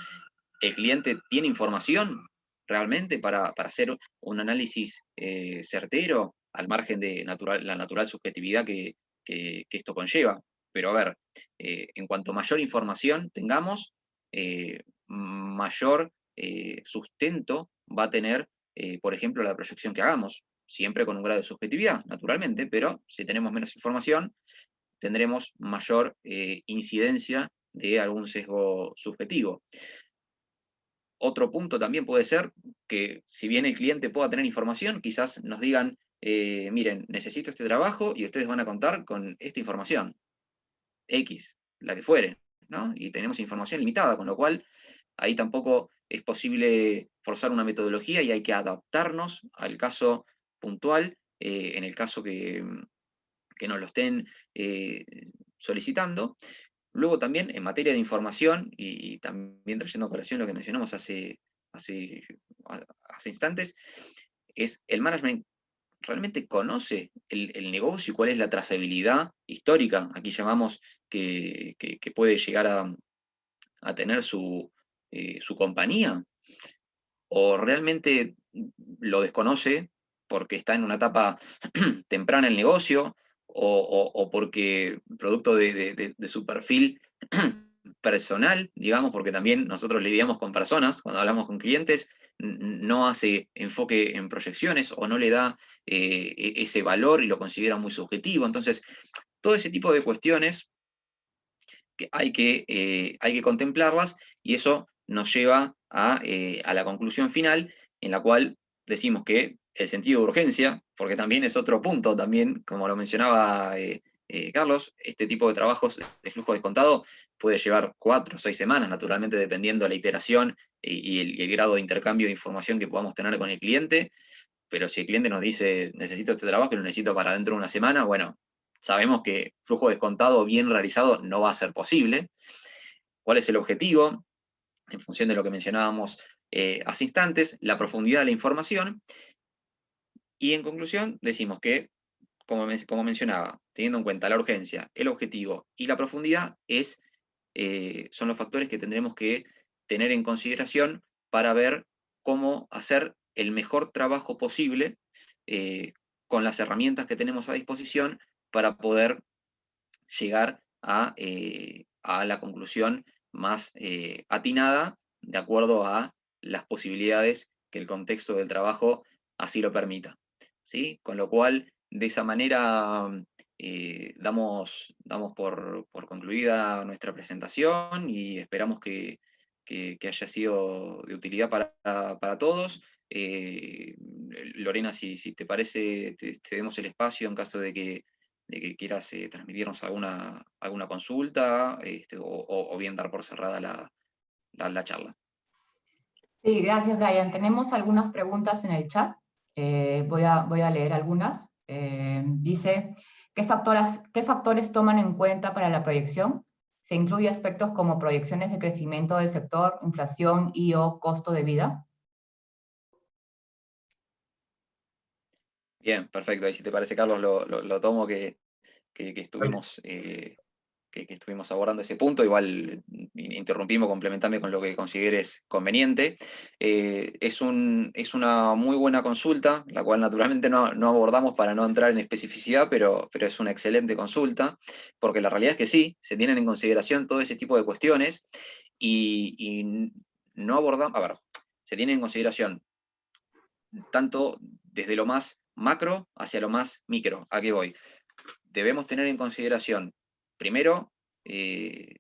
¿el cliente tiene información realmente para hacer un análisis certero, al margen de la natural subjetividad que esto conlleva? Pero a ver, en cuanto mayor información tengamos, mayor sustento va a tener, por ejemplo, la proyección que hagamos, siempre con un grado de subjetividad, naturalmente, pero si tenemos menos información, tendremos mayor incidencia de algún sesgo subjetivo. Otro punto también puede ser que, si bien el cliente pueda tener información, quizás nos digan, miren, necesito este trabajo y ustedes van a contar con esta información, X, la que fuere, ¿no? Y tenemos información limitada, con lo cual ahí tampoco es posible forzar una metodología y hay que adaptarnos al caso puntual, en el caso que nos lo estén solicitando. Luego también, en materia de información, y también trayendo a colación lo que mencionamos hace instantes, es: ¿el management realmente conoce el negocio y cuál es la trazabilidad histórica? Aquí llamamos que puede llegar a tener su compañía, o realmente lo desconoce porque está en una etapa temprana el negocio, o porque producto de su perfil personal, digamos, porque también nosotros lidiamos con personas, cuando hablamos con clientes, no hace enfoque en proyecciones o no le da ese valor y lo considera muy subjetivo. Entonces, todo ese tipo de cuestiones que hay que contemplarlas, y eso nos lleva a la conclusión final, en la cual decimos que el sentido de urgencia, porque también es otro punto, también, como lo mencionaba Carlos, este tipo de trabajos de flujo descontado puede llevar 4 o 6 semanas, naturalmente dependiendo de la iteración y el grado de intercambio de información que podamos tener con el cliente. Pero si el cliente nos dice, necesito este trabajo y lo necesito para dentro de una semana, bueno, sabemos que flujo descontado bien realizado no va a ser posible. ¿Cuál es el objetivo? En función de lo que mencionábamos hace instantes, la profundidad de la información. Y en conclusión, decimos que, como mencionaba, teniendo en cuenta la urgencia, el objetivo y la profundidad, son los factores que tendremos que tener en consideración para ver cómo hacer el mejor trabajo posible con las herramientas que tenemos a disposición, para poder llegar a la conclusión más atinada, de acuerdo a las posibilidades que el contexto del trabajo así lo permita, ¿sí? Con lo cual, de esa manera, damos por concluida nuestra presentación, y esperamos que haya sido de utilidad para todos. Lorena, si te parece, te cedemos el espacio en caso de que quieras transmitirnos alguna consulta, o bien dar por cerrada la charla. Sí, gracias, Brian. Tenemos algunas preguntas en el chat. Voy a leer algunas. Dice, ¿qué factores toman en cuenta para la proyección? ¿Se incluye aspectos como proyecciones de crecimiento del sector, inflación y/o costo de vida? Bien, perfecto. Ahí, si te parece, Carlos, lo tomo, que estuvimos abordando ese punto. Igual interrumpimos, complementame con lo que consideres conveniente. Es una muy buena consulta, la cual naturalmente no abordamos para no entrar en especificidad, pero es una excelente consulta, porque la realidad es que sí, se tienen en consideración todo ese tipo de cuestiones, y no abordamos, a ver, se tienen en consideración tanto desde lo más macro hacia lo más micro. ¿A qué voy? Debemos tener en consideración, primero,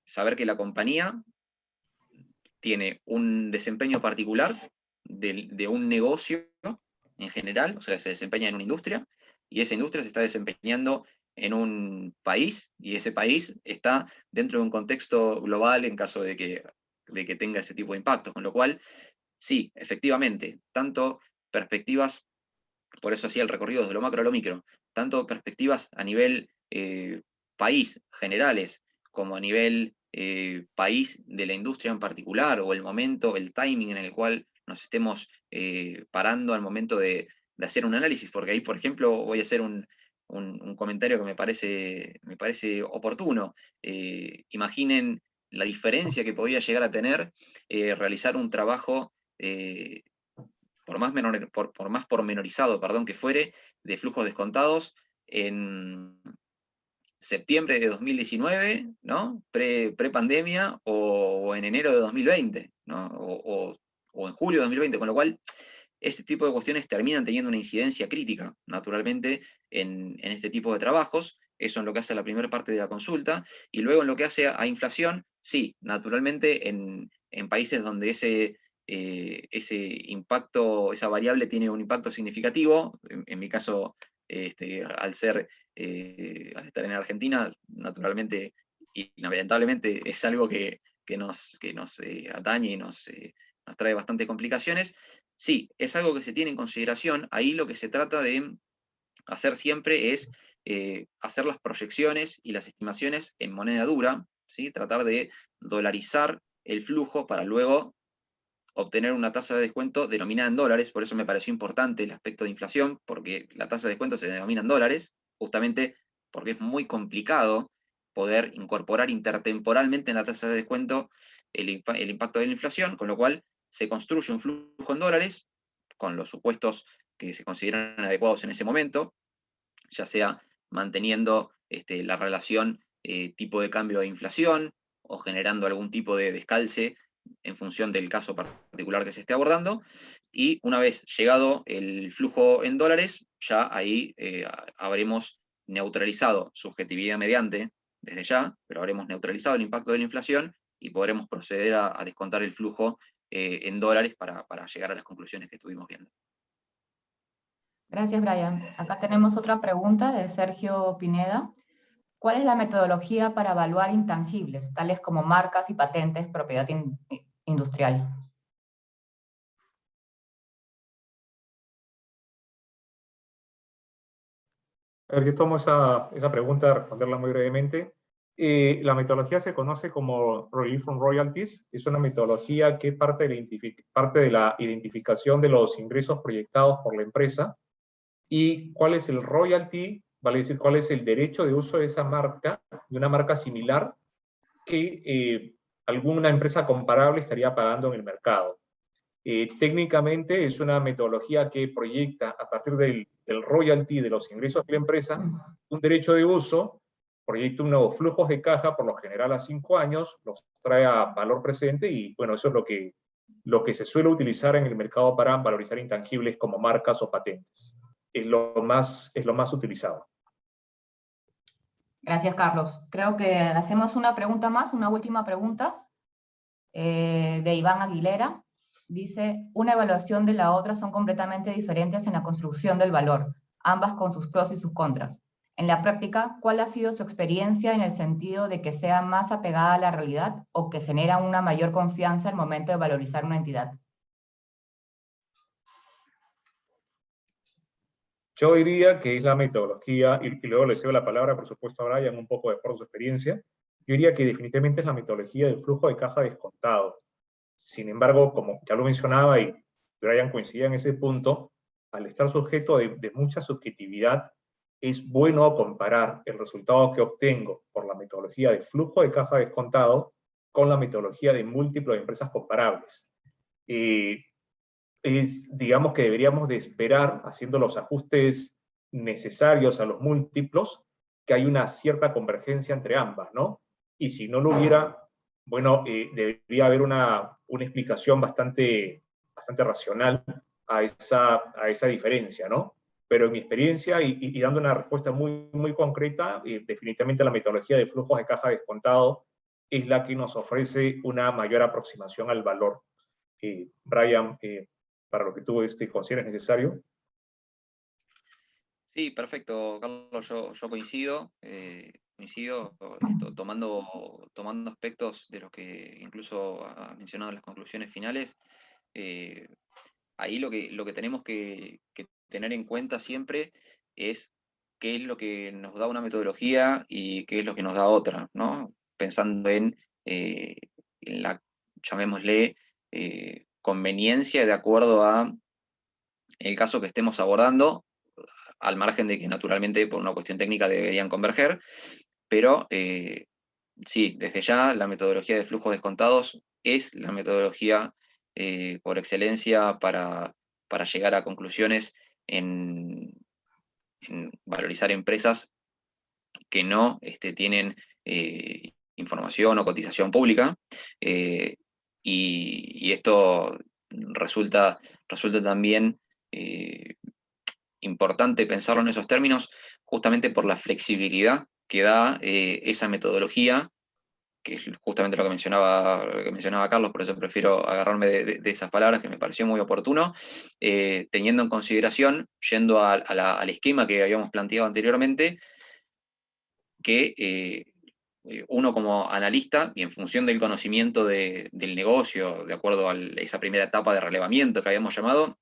saber que la compañía tiene un desempeño particular de un negocio en general, o sea, se desempeña en una industria, y esa industria se está desempeñando en un país, y ese país está dentro de un contexto global en caso de que tenga ese tipo de impactos, con lo cual, sí, efectivamente, tanto perspectivas, por eso hacía el recorrido desde lo macro a lo micro, tanto perspectivas a nivel país generales, como a nivel país de la industria en particular, o el momento, el timing en el cual nos estemos parando al momento de hacer un análisis, porque ahí, por ejemplo, voy a hacer un comentario que me parece oportuno. Imaginen la diferencia que podía llegar a tener realizar un trabajo por más pormenorizado, perdón, que fuere, de flujos descontados en septiembre de 2019, ¿no? Pre-pandemia, o en enero de 2020, ¿no? O en julio de 2020, con lo cual este tipo de cuestiones terminan teniendo una incidencia crítica, naturalmente, en este tipo de trabajos. Eso en lo que hace a la primera parte de la consulta, y luego en lo que hace a inflación, sí, naturalmente en países donde ese impacto, esa variable tiene un impacto significativo, en mi caso, al estar en Argentina, naturalmente y lamentablemente es algo que nos atañe y nos trae bastantes complicaciones. Sí, es algo que se tiene en consideración. Ahí lo que se trata de hacer siempre es hacer las proyecciones y las estimaciones en moneda dura, ¿sí? Tratar de dolarizar el flujo para luego obtener una tasa de descuento denominada en dólares. Por eso me pareció importante el aspecto de inflación, porque la tasa de descuento se denomina en dólares, justamente porque es muy complicado poder incorporar intertemporalmente en la tasa de descuento el impacto de la inflación, con lo cual se construye un flujo en dólares con los supuestos que se consideran adecuados en ese momento, ya sea manteniendo la relación tipo de cambio de inflación, o generando algún tipo de descalce en función del caso particular que se esté abordando, y una vez llegado el flujo en dólares, ya ahí habremos neutralizado, subjetividad mediante, desde ya, pero habremos neutralizado el impacto de la inflación y podremos proceder a descontar el flujo en dólares para llegar a las conclusiones que estuvimos viendo. Gracias, Brian. Acá tenemos otra pregunta de Sergio Pineda. ¿Cuál es la metodología para evaluar intangibles, tales como marcas y patentes, propiedad industrial? A ver, yo tomo esa pregunta a responderla muy brevemente. La metodología se conoce como Relief from Royalties. Es una metodología que parte de la identificación de los ingresos proyectados por la empresa y cuál es el royalty, vale decir, cuál es el derecho de uso de esa marca, de una marca similar que alguna empresa comparable estaría pagando en el mercado. Técnicamente es una metodología que proyecta a partir del royalty de los ingresos de la empresa un derecho de uso, proyecta unos flujos de caja, por lo general a 5 años, los trae a valor presente y bueno, eso es lo que se suele utilizar en el mercado para valorizar intangibles como marcas o patentes. Es lo más utilizado. Gracias, Carlos. Creo que hacemos una pregunta más, una última pregunta, de Iván Aguilera. Dice, una evaluación de la otra son completamente diferentes en la construcción del valor, ambas con sus pros y sus contras. En la práctica, ¿cuál ha sido su experiencia en el sentido de que sea más apegada a la realidad o que genera una mayor confianza al momento de valorizar una entidad? Yo diría que es la metodología, y luego le cedo la palabra, por supuesto, a Brian, un poco de por su experiencia. Yo diría que definitivamente es la metodología del flujo de caja descontado. Sin embargo, como ya lo mencionaba y Brian coincidía en ese punto, al estar sujeto de mucha subjetividad, es bueno comparar el resultado que obtengo por la metodología de flujo de caja descontado con la metodología de múltiplo de empresas comparables. Digamos que deberíamos de esperar, haciendo los ajustes necesarios a los múltiplos, que hay una cierta convergencia entre ambas, ¿no? Y si no lo hubiera, bueno, debería haber una explicación bastante racional a esa diferencia, ¿no? Pero en mi experiencia, y dando una respuesta muy concreta, definitivamente la metodología de flujos de caja descontado es la que nos ofrece una mayor aproximación al valor. Brian, para lo que tú consideres necesario. Sí, perfecto, Carlos, yo coincido, tomando aspectos de los que incluso has mencionado en las conclusiones finales. Ahí lo que tenemos que tener en cuenta siempre es qué es lo que nos da una metodología y qué es lo que nos da otra, ¿no? Pensando en la, llamémosle, conveniencia de acuerdo a el caso que estemos abordando, al margen de que naturalmente por una cuestión técnica deberían converger, pero sí, desde ya la metodología de flujos descontados es la metodología por excelencia para llegar a conclusiones en valorizar empresas que no tienen información o cotización pública, y esto resulta también importante pensarlo en esos términos, justamente por la flexibilidad que da esa metodología, que es justamente lo que mencionaba Carlos, por eso prefiero agarrarme de esas palabras, que me pareció muy oportuno, teniendo en consideración, yendo al esquema que habíamos planteado anteriormente, que uno como analista, y en función del conocimiento del negocio, de acuerdo a esa primera etapa de relevamiento que habíamos llamado,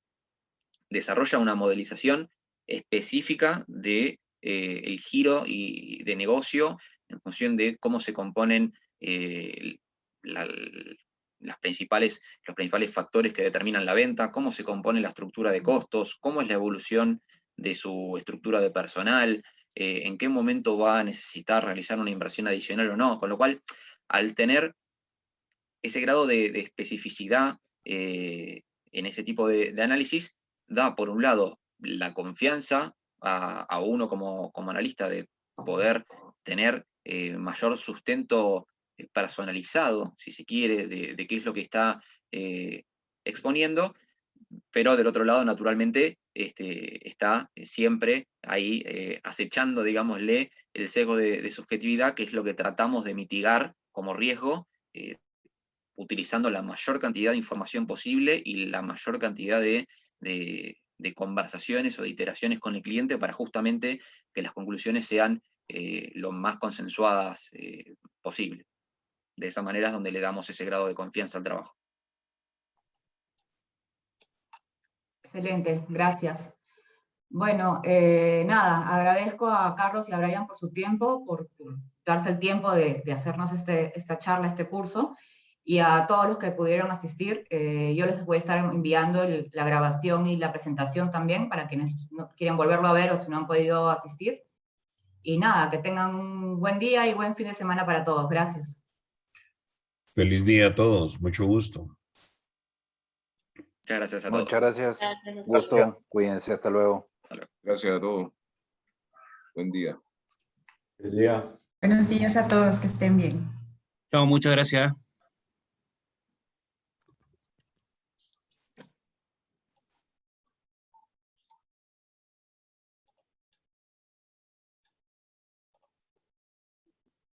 desarrolla una modelización específica de el giro y de negocio en función de cómo se componen los principales factores que determinan la venta, cómo se compone la estructura de costos, cómo es la evolución de su estructura de personal, en qué momento va a necesitar realizar una inversión adicional o no, con lo cual, al tener ese grado de especificidad en ese tipo de análisis, da por un lado la confianza a uno como analista de poder tener mayor sustento personalizado, si se quiere, de qué es lo que está exponiendo, pero del otro lado, naturalmente, está siempre ahí acechando, digámosle, el sesgo de subjetividad, que es lo que tratamos de mitigar como riesgo, utilizando la mayor cantidad de información posible y la mayor cantidad de conversaciones o de iteraciones con el cliente para justamente que las conclusiones sean lo más consensuadas posible. De esa manera es donde le damos ese grado de confianza al trabajo. Excelente, gracias. Bueno, nada, agradezco a Carlos y a Brian por su tiempo, por darse el tiempo de hacernos esta charla, este curso, y a todos los que pudieron asistir. Yo les voy a estar enviando la grabación y la presentación también, para quienes no quieren volverlo a ver o si no han podido asistir. Y nada, que tengan un buen día y buen fin de semana para todos. Gracias. Feliz día a todos, mucho gusto. Muchas gracias a todos. Muchas gracias. Gracias. Gusto. Gracias. Cuídense. Hasta luego. Gracias a todos. Buen día. Feliz día. Buenos días a todos, que estén bien. Chao, muchas gracias.